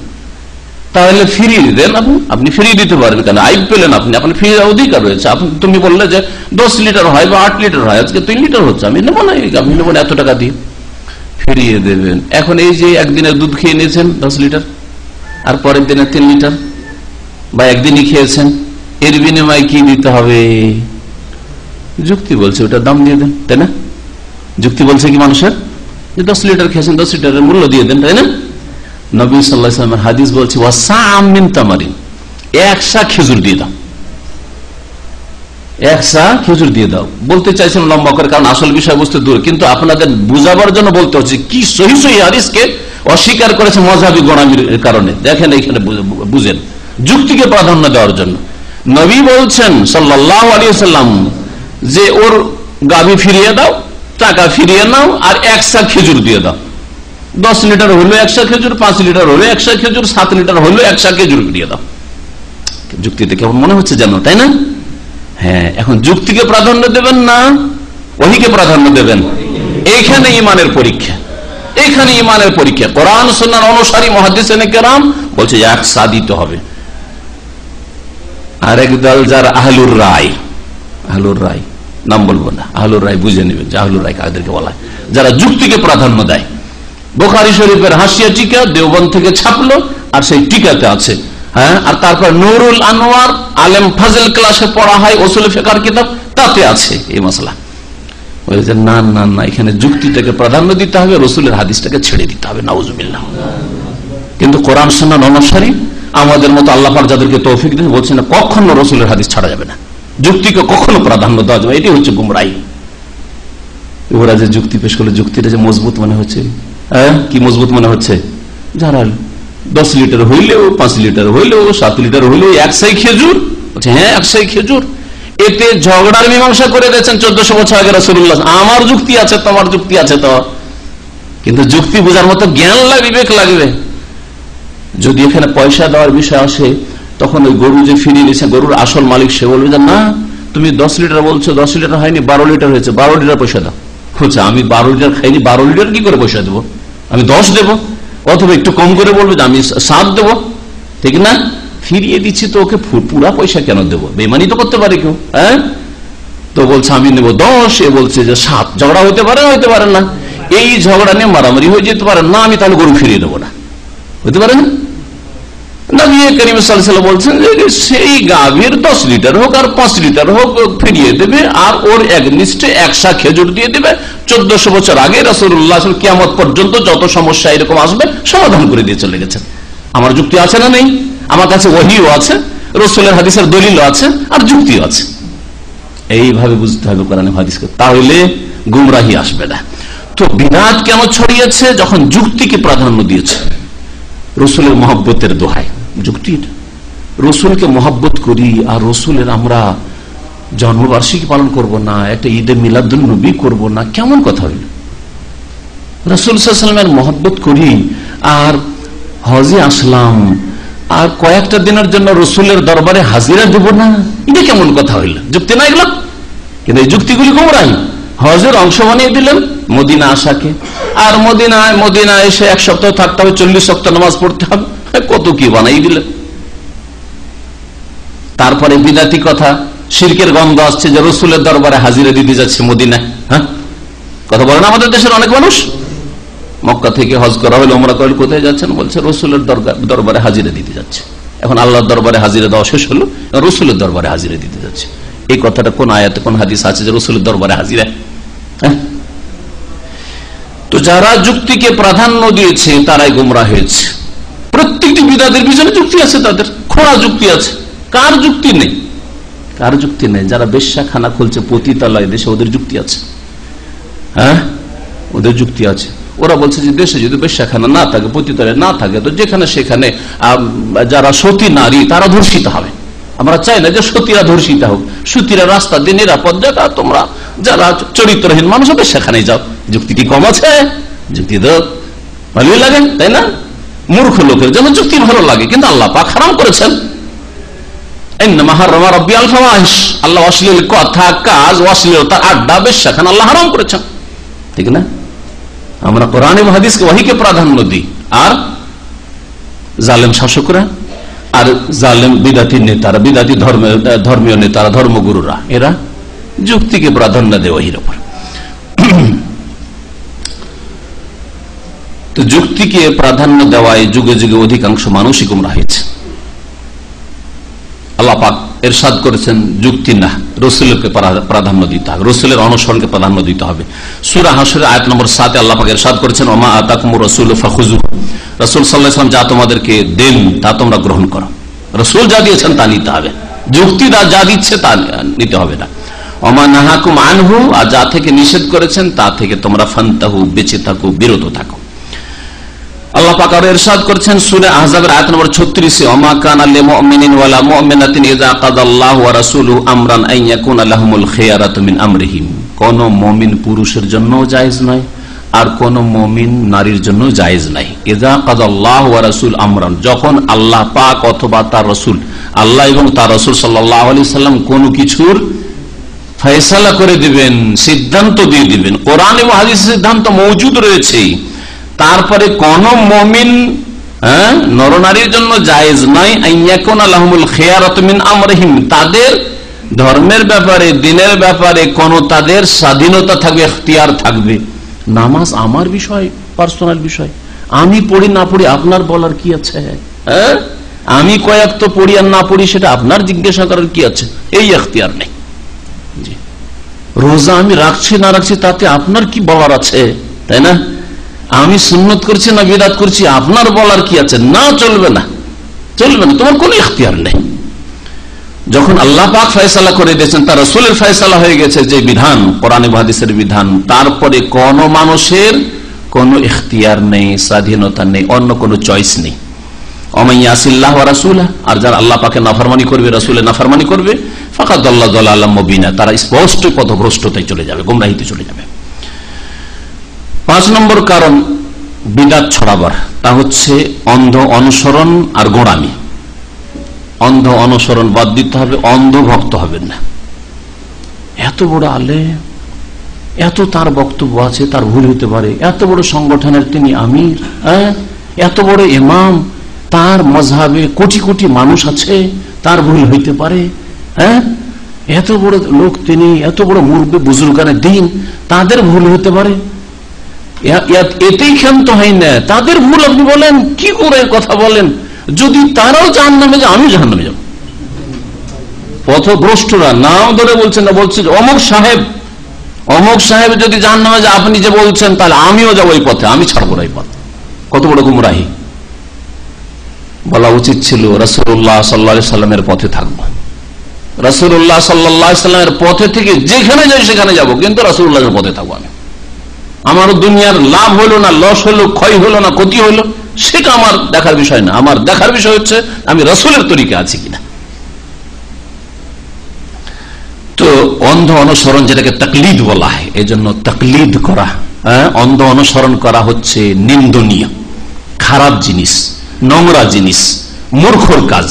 তাহলে ফিরিয়ে দেন, আপনি ফিরিয়ে দিতে পারেন। কেন? আইব পেলেন আপনি, আপনার ফিরিয়ে অধিকার রয়েছে। তুমি বললে যে 10 লিটার হয় বা 8 লিটার হয়, আজকে 3 লিটার হচ্ছে, আমি নেবো না, আমি নেবো না, এত টাকা দিয়ে ফিরিয়ে দেবেন। এখন এই যে একদিনের দুধ খেয়ে নিয়েছেন 10 লিটার, আর পরের দিনে 3 লিটার, বা একদিনই খেয়েছেন, এর বিনিময়ে কি দিতে হবে? যুক্তি বলছে ওটার দাম দিয়ে দেন, তাই না? যুক্তি বলছে কি মানুষের যে 10 লিটার খেয়েছেন, 10 লিটারের মূল্য দিয়ে দেন, তাই না? নবী সাল্লাল্লাহু আলাইহি ওয়াসাল্লামের হাদিস বলছে ওয়াসা'আম মিন তামারিন, 1 সা খেজুর দিয়ে দাও, 1 সা খেজুর দিয়ে দাও। বলতে চাইছেন লম্বা করে, কারণ আসল বিষয়বস্তু দূর, কিন্তু আপনাদের বুঝাবার জন্য বলতে হচ্ছে কি সহিহ হাদিসকে অস্বীকার করেছে মযহাবী গোঁড়ামির কারণে। দেখেন এখানে বুঝেন, যুক্তিকে প্রাধান্য দেওয়ার জন্য নবী বলছেন সাল্লাল্লাহু আলাইহি ওয়াসাল্লাম যে ওর গাভী ফিরিয়ে দাও, টাকা ফিরিয়ে নাও, আর 1 সা খেজুর দিয়ে দাও। 10 লিটার হলো 1 সা খেজুর, 5 লিটার হলো 1 সা খেজুর, 7 লিটার হলো 1 সা খেজুর ফিরিয়ে দাও। যুক্তিতে কেমন মনে হচ্ছে জানো, তাই না? হ্যাঁ, এখন যুক্তিকে প্রাধান্য দেবেন না ওহীকে প্রাধান্য দেবেন? এইখানে ঈমানের পরীক্ষা, এইখানে ঈমানের পরীক্ষা। কোরআন সুন্নাহর অনুসারী মুহাদ্দিসিনে কেরাম বলছে এক সা দিতে হবে। আর একদল যারা আহলুর রায়, আহলুর রায় নাম বলবো না, আহলুর রায় বুঝে নেবেন যে আহলুর রায় কাদেরকে বলা হয়, যারা যুক্তিকে প্রাধান্য দেয়। বুখারী শরীফের হাসিয়া টিকা দেওবন্দ থেকে ছাপলো, আর সেই টিকাতে আছে। হ্যাঁ, আর তারপর নুরুল আনোয়ার আলেম ফাজল ক্লাসে পড়া হয় উসুল ফিকহের কিতাব, তাতে আছে এই মাসলা। না না না, এখানে যুক্তিটাকে প্রাধান্য দিতে হবে, রাসূলের হাদিসটাকে ছেড়ে দিতে হবে। নাউজুবিল্লাহ। কিন্তু কোরআন সুন্নাহ অনুসারী আমাদের মতো আল্লাহ পাক যাদেরকে তৌফিক দেন বলছেন না, কখনো রাসূলের হাদিস ছাড়া যাবে না, যুক্তিকে কখনো প্রাধান্য দেওয়া যাবে। এটি হচ্ছে গুমরাহি। ওরা যে যুক্তি পেশ করলে যুক্তিটা যে মজবুত মনে হচ্ছে, কি মজবুত মনে হচ্ছে? যারা 10 লিটার হইলেও, 5 লিটার হইলেও, 7 লিটার হইলেও 1 সাই খেজুর, হ্যাঁ 1 সাই খেজুর, এতে ঝগড়ার মীমাংসা করে দিয়েছেন 1400 বছর আগে রাসূলুল্লাহ। আমার যুক্তি আছে, তোমার যুক্তি আছে, তো কিন্তু যুক্তি বোঝার মতো জ্ঞান লাগবে, বিবেক লাগবে। যদি এখানে পয়সা দেওয়ার বিষয় আসে, তখন ওই গরু যে ফিরিয়ে নিয়েছে, গরুর আসল মালিক সে বলবে যে না, তুমি 10 লিটার বলছো, 10 লিটার হয়নি, 12 লিটার হয়েছে, 12 লিটার পয়সা দাও। বলছে আমি 12 লিটার খাইনি, 12 লিটার কি করে পয়সা দেবো? আমি 10 দেবো, অথবা একটু কম করে বলবে যে আমি 7 দেবো, ঠিক না? ফিরিয়ে দিচ্ছি তো ওকে পুরা পয়সা কেন দেবো? বেমানি তো করতে পারে কেউ। হ্যাঁ, তো বলছে আমি নেবো 10, এ বলছে যে 7। ঝগড়া হতে পারে, হতে পারে না। এই ঝগড়া নিয়ে মারামারি হয়ে যেতে পারে না, আমি তাহলে গরু ফিরিয়ে দেবো না, হতে পারে না? নবী করিম সাল্লাল্লাহু আলাইহি ওয়াসাল্লাম বলছেন যে সেই গাভীর 10 লিটার হোক আর 5 লিটার হোক ফিরিয়ে দেবে, আর ওর একনিষ্ঠে 1 সা খেজুর দিয়ে দেবে। 1400 বছর আগে রাসূলুল্লাহ কিয়ামত পর্যন্ত যত সমস্যা এরকম আসবে সমাধান করে দিয়ে চলে গেছেন। আমার যুক্তি আছে না নেই? আমার কাছে ওহীও আছে, রাসূলের হাদিসের দলিলও আছে, আর যুক্তিও আছে। এইভাবে বুঝতে হবে কোরআন হাদিসকে, তাহলে গুমরাহি আসবে না। তো বিদআত কেন ছড়িয়েছে? যখন যুক্তিকে প্রাধান্য দিয়েছে। রাসূলের মহব্বতের দোহাই যুক্তি, রাসূলকে মহব্বত করি আর রাসূলের আমরা জন্মবার্ষিকী পালন করব না, একটা ঈদে মিলাদুন নবী করব না, কেমন কথা হইল? রাসূল সাল্লাল্লাহু আলাইহি ওয়াসাল্লামের মহব্বত করি আর হজে আসলাম আর কয়েকটা দিনের জন্য রাসূলের দরবারে হাজিরা দেব না, এটা কেমন কথা হইল? যুক্তি না এগুলো? কিন্তু এই যুক্তিগুলি গোমরাহি। হজের অংশ বানিয়ে দিলেন মদিনা আসাকে, আর মদিনা এসে 1 সপ্তাহ থাকতে হবে, 40 ওয়াক্ত নামাজ পড়তে হবে, কত কি বানাই দিলেন। তারপরে বিদাতি কথা, শিরকের গন্ধ আসছে যে রাসূলের দরবারে হাজিরা দিতে যাচ্ছে মদিনায়। হ্যাঁ, কথা বলেন আমাদের দেশের অনেক মানুষ। মক্কা থেকে হজ করা হলো, ওমরা করলে কোথায় যাচ্ছেন? বলছে রাসূলের দরবারে হাজিরা দিতে যাচ্ছে। এখন আল্লাহর দরবারে হাজিরা দেওয়া শেষ হলো, রাসূলের দরবারে হাজিরা দিতে যাচ্ছে। এই কথাটা কোন আয়াতে কোন হাদিস আছে যে রাসূলের দরবারে হাজিরা? হ্যাঁ, তো যারা যুক্তিকে প্রাধান্য দিয়েছে তারাই গোমরাহ হয়েছে। প্রত্যেকটি বিদআতের পিছনে যুক্তি আছে, তাদের খোঁড়া যুক্তি আছে। কার যুক্তি নেই? কার যুক্তি নেই? যারা বেশ্যাখানা খুলছে পতিতালয় দেশে, ওদের যুক্তি আছে। হ্যাঁ, ওদের যুক্তি আছে। ওরা বলছে যে দেশে যদি বেশ্যাখানা না থাকে, পতিতালয় না থাকে, তো যেখানে সেখানে যারা সতী নারী তারা ধর্ষিত হবে। আমরা চাই না যে সতীরা ধর্ষিত হোক, সতীরা রাস্তা দিয়ে নিরাপদ জায়গা, তোমরা যারা চরিত্রহীন মানুষ হবে সেখানে যাও। যুক্তি কি কম আছে? যুক্তি তো ভালোই লাগে, তাই না? মূর্খ লোকের যেমন যুক্তি ভালো লাগে, কিন্তু আল্লাহ পাক হারাম করেছেন। আল্লাহ অশ্লীল কথা, কাজ, অশ্লীলতা, আড্ডা, বেশ্যাখানা আল্লাহ হারাম করেছেন, ঠিক না? আমরা কোরআন এবং হাদিসকে ওহীকে প্রাধান্য দিই, আর জালেম শাসকরা আর জালেম বিদাতি নেতারা, বিদাতি ধর্মীয় নেতারা, ধর্মগুরুরা, এরা যুক্তিকে প্রাধান্য দেয় ওহীর উপর। তো যুক্তিকে প্রাধান্য দেওয়ায় যুগে যুগে অধিকাংশ মানুষই গোমরাহ হয়েছে। আল্লাহ পাক ইরশাদ করেছেন যুক্তি না, রাসূলকে প্রাধান্য দিতে হবে, রাসূলের অনুসরণকে প্রাধান্য দিতে হবে। সূরা হাশরের আয়াত নম্বর 7 আল্লাহ পাক ইরশাদ করেছেন ওমা আতাকুমুর রাসূলু ফাখুযুহু, রাসূল সাল্লাল্লাহু আলাইহি ওয়াসাল্লাম যা তোমাদেরকে দেন তা তোমরা গ্রহণ করো। রাসূল যা দিয়েছেন তা নিতে হবে, যুক্তি যা দিচ্ছে তা নিতে হবে না। ওমা নাহাকুম আনহু, আর যা থেকে নিষেধ করেছেন তা থেকে তোমরা ফান্তাহু, বেঁচে থাকো, বিরত থাকো। আল্লাহ পাক আরো ইরশাদ করেছেন সূরা আহজাবের আয়াত নম্বর 36 ওয়া মা কানা লিল মুমিনিন ওয়ালা মুমিনাতিন ইযা কাদাল্লাহু ওয়া রাসূলুহু আমরান আন ইয়াকুনা লাহুমুল খিয়ারাতু মিন আমরিহিম। কোন মুমিন পুরুষের জন্য জায়েজ নয় আর কোন মুমিন নারীর জন্য জায়েজ নাই। ইযা কাদাল্লাহু ওয়া রাসূল আমরান, যখন আল্লাহ পাক অথবা তার রাসূল, আল্লাহ এবং তার রাসূল সাল্লাল্লাহু আলাইহি সাল্লাম কোনো কিছুর ফয়সালা করে দিবেন, সিদ্ধান্ত দিয়ে দিবেন, কোরআন এবং হাদিসের সিদ্ধান্ত মওজুদ রয়েছে, তারপরে কোন মুমিন নরনারীর জন্য জায়েজ নাই আইয়াকুনা লাহুমুল খিয়ারাতু মিন আমরিহিম, তাদের ধর্মের ব্যাপারে দ্বীনের ব্যাপারে কোন তাদের স্বাধীনতা থাকবে, ইখতিয়ার থাকবে। নামাজ আমার বিষয়, পার্সোনাল বিষয়, আমি পড়ি না পড়ি আপনার বলার কি আছে? আমি কয়েক তো পড়ি আর না পড়ি সেটা আপনার জিজ্ঞাসা করার কি আছে? এই ইখতিয়ার নেই। রোজা আমি রাখছি না রাখছি তাতে আপনার কি বলার আছে? তাই না? আমি সুন্নত করছি না বিদআত করছি আপনার বলার কি আছে? না, চলবে না, চলবে না, তোমার কোনো ইখতিয়ার নেই। যখন আল্লাহ পাক ফয়সালা করে দিয়েছেন, তার রাসূলের ফয়সালা হয়ে গেছে যে বিধান, কোরআন এবং হাদিসের বিধান, তারপরে কোন মানুষের কোনো ইখতিয়ার নেই, স্বাধীনতা নেই, অন্য কোনো চয়েস নেই। ওমান ইয়াসিল্লাহ ওয়া রাসূলা, আর যারা আল্লাহ পাকের নাফরমানি করবে, রাসূলের নাফরমানি করবে, ফাকাদ দাল্লা দালালাম মুবিনা, তারা স্পষ্ট পথভ্রষ্টতায় চলে যাবে, গোমরাহিতে চলে যাবে। 5 নম্বর কারণ বিদআত ছড়াবার, তা হচ্ছে অন্ধ অনুসরণ আর গোঁড়ামি। অন্ধ অনুসরণ বাদ দিতে হবে, অন্ধ ভক্ত হবেন না। এত বড় আলেম, এত তার বক্তব্য আছে, তার ভুল হতে পারে, এত বড় সংগঠনের তিনি আমির, এত বড় ইমাম, তার মজহাবে কোটি কোটি মানুষ আছে, তার ভুল হইতে পারে। এত বড় লোক তিনি, এত বড় মুরব্বি বুজুর্গানে দিন, তাদের ভুল হতে পারে, এতেই ক্ষান্ত হয় না। তাদের ভুল আপনি বলেন, কি করে কথা বলেন? যদি তারাও জাহান্নামে যায়, আমি জাহান্নামে যাব। পথভ্রষ্টরা নাম ধরে বলছেন না, বলছে অমুক সাহেব যদি জাহান্নামে যায়, আপনি যে বলছেন তাহলে আমিও যাবো এই পথে, আমি ছাড়বো না এই পথ। কত বড় গুমরাহি! বলা উচিত ছিল রাসূলুল্লাহ সাল্লাল্লাহু আলাইহি সাল্লামের পথে থাকবো, রাসূলুল্লাহ সাল্লাল্লাহু আলাইহি সাল্লামের পথে থেকে যেখানে যাই সেখানে যাব, কিন্তু রাসূলুল্লাহর পথে থাকবো আমি। আমার দুনিয়ার লাভ হলো না লস হলো, ক্ষয় হলো না ক্ষতি হলো, সেটা আমার দেখার বিষয় না। আমার দেখার বিষয় হচ্ছে আমি রাসূলের তরিকা আছি কিনা। তো অন্ধ অনুসরণ, যেটাকে তাকলিদ বলা হয়, এই জন্য তাকলিদ করা, অন্ধ অনুসরণ করা হচ্ছে নিন্দনীয়, খারাপ জিনিস, নোংরা জিনিস, মূর্খর কাজ।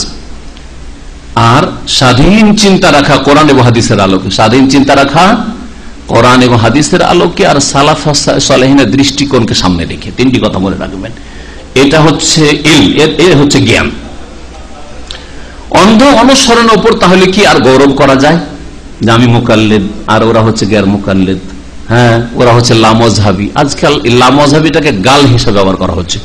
আর স্বাধীন চিন্তা রাখা কোরআন এবং হাদিসের আলোকে, স্বাধীন চিন্তা রাখা কোরআন এবং হাদিসের আলোকে আর সালাফ সালেহিনের দৃষ্টিকোণকে সামনে রেখে। 3টি কথা মনে রাখবেন, এটা হচ্ছে এর হচ্ছে জ্ঞান। অন্ধ অনুসরণের উপর তাহলে কি আর গৌরব করা যায় যে আমি মুকাল্লিদ আর ওরা হচ্ছে গैर মুকাল্লিদ? ওরা হচ্ছে লামজহাবি। আজকাল লামজহাবিটাকে গাল হিসেবে ব্যবহার করা হচ্ছে,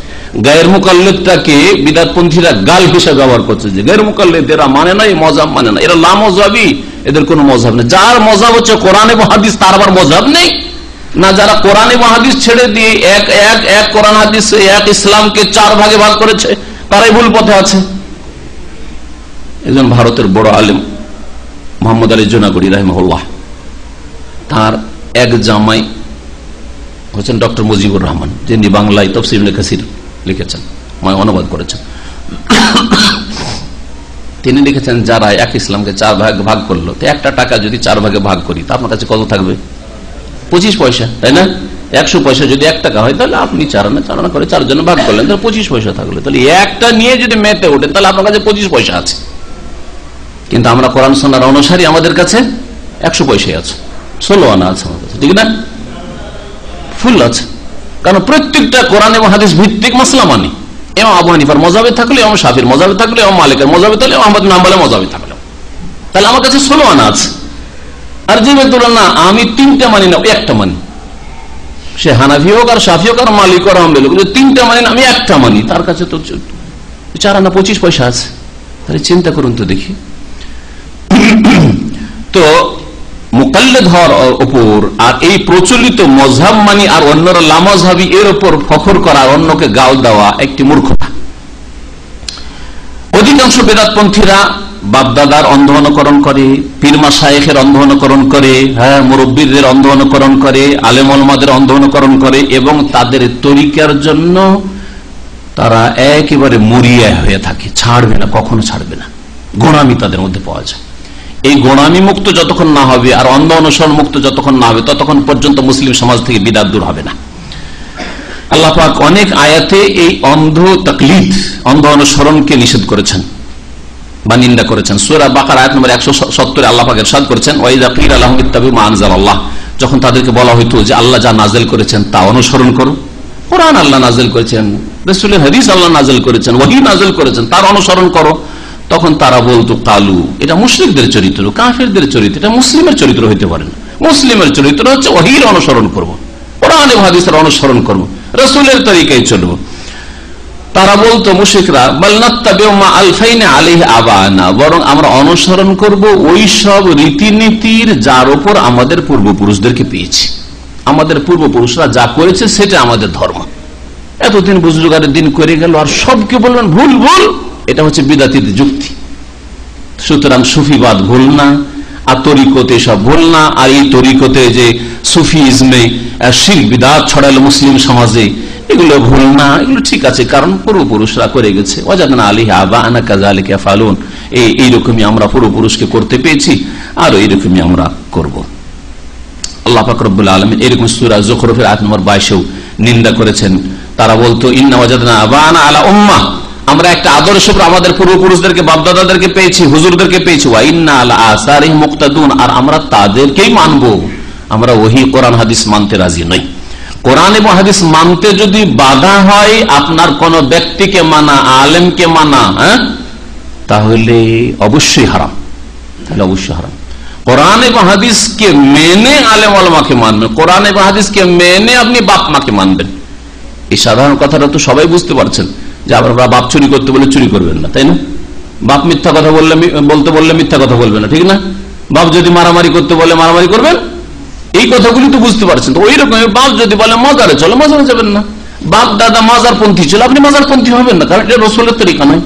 গैर মুকাল্লিদটাকে বিদআতপন্থীরা গাল হিসেবে ব্যবহার করছে, যে গैर মুকাল্লিদ এরা মানে না, মজহাব মানে না, এরা লামজহাবি, এদের কোনো মজহাব নেই। যার মজহাব হচ্ছে কোরআন এবং হাদিস, তার আবার মজহাব নেই না? যারা কোরআন এবং হাদিস ছেড়ে দিয়ে এক কোরআন হাদিস, এক ইসলামকে 4 ভাগে ভাগ করেছে, তারাই ভুল পথে আছে। একজন ভারতের বড় আলেম মোহাম্মদ আলী জুনাগড়ি রাহিমাহুল্লাহ, তার এক জামাই হচ্ছেন ডক্টর মুজিবুর রহমান, যিনি বাংলায় তাফসীর ইবনে কাসির লিখেছেন, অনুবাদ করেছেন। তিনি লিখেছেন যারা এক ইসলামকে 4 ভাগে ভাগ করলো, তো একটা টাকা যদি 4 ভাগে ভাগ করি, তা আপনার কাছে কত থাকবে? 25 পয়সা, তাই না? 100 পয়সা যদি 1 টাকা হয়, তাহলে আপনি 4 আনা করে 4 জনে ভাগ করলেন, তাহলে 25 পয়সা থাকলো। তাহলে একটা নিয়ে যদি মেতে ওঠেন, তাহলে আপনার কাছে 25 পয়সা আছে। কিন্তু আমরা কোরআন সুন্নাহর অনুসারী, আমাদের কাছে 100 পয়সাই আছে, 16 আনা আছে আমার কাছে, ঠিক না? ফুল আছে, কারণ প্রত্যেকটা কোরআন এবং হাদিস ভিত্তিক মাসলা মানি। ইমাম আবু হানিফার মযহাবে থাকলে, ইমাম শাফির মযহাবে থাকলে, ইমাম মালিকের মযহাবে থাকলে, ইমাম আহমদ বিন হাম্বলের মযহাবে থাকলে, তাহলে আমার কাছে 16 আনা আছে। আর যে ব্যক্তি বলেন না আমি 3টা মানি না, 1টা মানি, সে হানাফি হোক আর শাফি হোক আর মালিক আর হাম্বলি হোক, 3টা মানি না, আমি 1টা মানি, তার কাছে তো 4 আনা 25 পয়সা আছে। তাহলে চিন্তা করুন তো দেখি। তো মুকাল্লিদ হওয়ার উপর আর এই প্রচলিত মজহাব মানি আর অন্যরা লামজহাবি, এর উপর ফখর করা, অন্যকে গাল দেওয়া একটি মূর্খতা। অধিকাংশ বেদাতপন্থীরা বাপদাদার অন্ধ অনুকরণ করে, পীর মাশায়েখের অন্ধ অনুকরণ করে, মুরব্বীদের অন্ধ অনুকরণ করে, আলেম ওলামাদের অন্ধ অনুকরণ করে, এবং তাদের তরিকার জন্য তারা একেবারে মরিয়া হয়ে থাকে, ছাড়বে না, কখনো ছাড়বে না। গোড়ামি তাদের মধ্যে পাওয়া যায়। এই গোড়ামি মুক্ত যতক্ষণ না হবে আর অন্ধ অনুসরণ মুক্ত যতক্ষণ না হবে ততক্ষণ পর্যন্ত মুসলিম সমাজ থেকে বিদআত দূর হবে না। আল্লাহ পাক অনেক আয়াতে এই অন্ধ তাকলিদ, অন্ধ অনুসরণকে নিষেধ করেছেন বা নিন্দা করেছেন। সূরা বাকারা আয়াত নম্বর 170 আল্লাহ পাক ইরশাদ করেছেন, ওয়াইযা কিলা লাহুম ইত্তাবিউ মা আনজালাল্লাহ, যখন তাদেরকে বলা হইতো যে আল্লাহ যা নাযিল করেছেন তা অনুসরণ করো, কোরআন আল্লাহ নাযিল করেছেন, রাসূলের হাদিস আল্লাহ নাযিল করেছেন, ওহী নাযিল করেছেন, তার অনুসরণ করো, তখন তারা বলতো কালু, এটা মুশরিকদের চরিত্র, কাফেরদের চরিত্র, এটা মুসলিমের চরিত্র হইতে পারে না। মুসলিমের চরিত্র হচ্ছে ওহীর অনুসরণ করব, কোরআন এবং হাদিসের অনুসরণ করব, রাসূলের তরিকায় চলব। তারা বলতো মুশরিকরা, বাল নাত্তাবিউ মা আলফাইনা আলাইহি আবানা, বরং আমরা অনুসরণ করব ওই সব রীতিনীতির যার উপর আমাদের পূর্বপুরুষদেরকে পেয়েছি, আমাদের পূর্বপুরুষরা যা করেছে সেটা আমাদের ধর্ম। এতদিন বুজুর্গারের দিন করে গেল আর সবকে বলবেন ভুল ভুল, এটা হচ্ছে বিদাতীদের যুক্তি। সুতরাং সুফিবাদ ভুল না, আর তরিকতে সব ভুল না, আর এই তরিকতে যে সুফিজমে শিরক বিদআত ছড়ালো মুসলিম সমাজে, এগুলো ভুল না, এগুলো ঠিক আছে, কারণ পূর্বপুরুষরা করে গেছে। ওয়াজাদনা আলাইহি আবানা কাযালিকা ইয়াফআলুন, এইরকমই আমরা পূর্বপুরুষকে করতে পেয়েছি আর এইরকমই আমরা করব। আল্লাহ পাক রব্বুল আলামিন এরকম সূরা যুখরুফের আয়াত নম্বর 22 নিন্দা করেছেন। তারা বলতো ইন্না ওয়াজাদনা আবানা আলা উম্মাহ, আমরা একটা আদর্শ আমাদের পূর্বপুরুষদেরকে বাপদাদাদেরকে পেয়েছি, হুজুরদেরকে পেয়েছি, ওয়া ইন্না আলা আসারিহিম মুক্তাদুন, আর আমরা তাদেরকেই মানব, আমরা ওহী কোরআন হাদিস মানতে রাজি নই। কোরআন এবং হাদিস মানতে যদি বাধা হয় আপনার কোন ব্যক্তিকে মানা, আলেমকে মানা, তাহলে অবশ্যই হারাম, তাহলে অবশ্যই হারাম। কোরআন এবং হাদিসকে মেনে আলেম ওলামাকে মানবেন, কোরআন এবং হাদিসকে মেনে আপনি বাপ মাকে মানবেন। এই সাধারণ কথাটা তো সবাই বুঝতে পারছেন যে আমরা বাপ চুরি করতে বলে চুরি করবেন না, তাই না? বাপ মিথ্যা কথা বলতে বললে মিথ্যা কথা বলবেন না, ঠিক না? বাপ যদি মারামারি করতে বলে মারামারি করবেন, এই কথাগুলি তো বুঝতে পারছেন। তো ওই রকম বাপ যদি বলে মাজারে চলো, মাজারে যাবেন না। বাপ দাদা মাজারপন্থী ছিল, আপনি মাজারপন্থী হবেন না, কারণ এটা রাসূলের তরিকা নয়।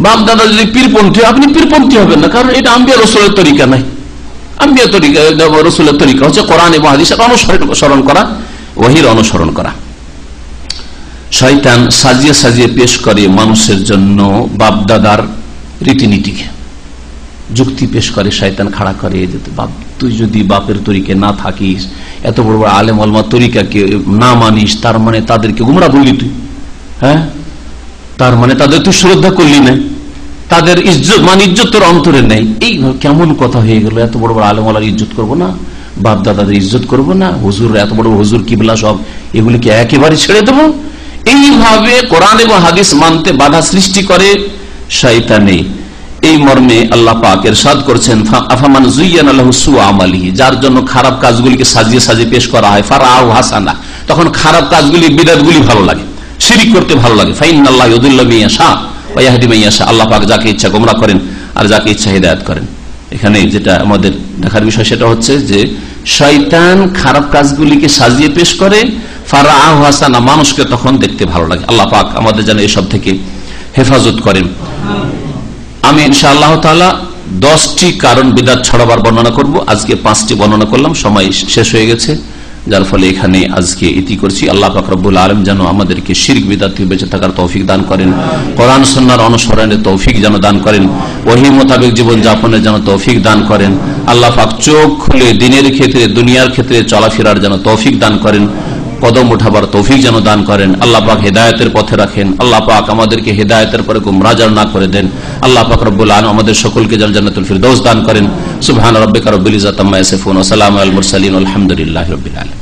বাপ দাদা যদি পীরপন্থী, আপনি পীরপন্থী হবেন না, কারণ এটা আম্বিয়া রাসূলের তরিকা নয়। আম্বিয়া তরিকা, রাসূলের তরিকা হচ্ছে কোরআন এবং হাদিসের অনুসরণ করা, ওহীর অনুসরণ করা। শয়তান সাজিয়ে সাজিয়ে পেশ করে মানুষের জন্য বাপ দাদার রীতিনীতিকে, যুক্তি পেশ করে, শয়তান খাড়া করে যে বাপ, তুই যদি বাপের তরিকে না থাকিস, এত বড় বড় আলেম ওলামার তরিকাকে না মানিস, তার মানে তাদেরকে গুমরাহ বললি তুই, হ্যাঁ, তার মানে তাদের তুই শ্রদ্ধা করলি না, তাদের ইজ্জত মান ইজ্জত তোর অন্তরে নেই। এই কেমন কথা হয়ে গেল? এত বড় বড় আলেম ওলামার ইজ্জত করবো না, বাপ দাদাদের ইজ্জত করবো না, হুজুর এত বড় হুজুর কিবলা সব এগুলিকে একেবারে ছেড়ে দেবো? এইভাবে কোরআন এবং হাদিস মানতে বাধা সৃষ্টি করে শয়তানে। এই মর্মে আল্লাহ পাক ইরশাদ করেছেন, আফামান যুয়্যানা লাহু সুউ আমালিহি, যার জন্য খারাপ কাজগুলিকে সাজিয়ে সাজিয়ে পেশ করা হয়, ফারাআহু হাসানা, তখন খারাপ কাজগুলি বিদআতগুলি ভালো লাগে, শিরক করতে ভালো লাগে। ফাইনাল্লাহ ইউদিল্লু মান ইয়াশা ওয়া ইয়াহদি মান ইয়াশা, আল্লাহ পাক যাকে ইচ্ছা গোমরাহ করেন আর যাকে ইচ্ছা হিদায়াত করেন। এখানে যেটা আমাদের দেখার বিষয় সেটা হচ্ছে যে শয়তান খারাপ কাজগুলিকে সাজিয়ে পেশ করে, ফারাআহু হাসানা, মানুষকে তখন দেখতে ভালো লাগে। আল্লাহ পাক আমাদের যেন এসব থেকে হেফাজত করেন। আমি ইনশাআল্লাহ তাআলা 10টি কারণ বিদআত ছড়াবার বর্ণনা করব। আজকে 5টি বর্ণনা করলাম, সময় শেষ হয়ে গেছে, যার ফলে এখানে আজকে ইতি করছি। আল্লাহ পাক রব্বুল আলামিন যেন আমাদেরকে শিরক বিদআত থেকে বেঁচে থাকার তৌফিক দান করেন, কোরআন সুন্নাহর অনুসরণের তৌফিক যেন দান করেন, ওহী মোতাবেক জীবন যাপনের যেন তৌফিক দান করেন। আল্লাহ পাক চোখ খুলে দিনের ক্ষেত্রে দুনিয়ার ক্ষেত্রে চলাফেরার যেন তৌফিক দান করেন, কদম উঠাবার তৌফিক যেন দান করেন। আল্লাহ পাক হেদায়েতের পথে রাখেন। আল্লাহ পাক আমাদেরকে হেদায়েতের পরে গুমরাহ না করে দেন। আল্লাহ পাক রব্বুল আলামিন আমাদের সকলকে যেন জান্নাতুল ফিরদাউস দান করেন। সুবহান রাব্বিকা রাব্বিল ইজ্জাতি আম্মা ইয়াসিফুন ওয়া সালামুন আলাল মুরসালিন ওয়া আলহামদুলিল্লাহি রাব্বিল আলামিন।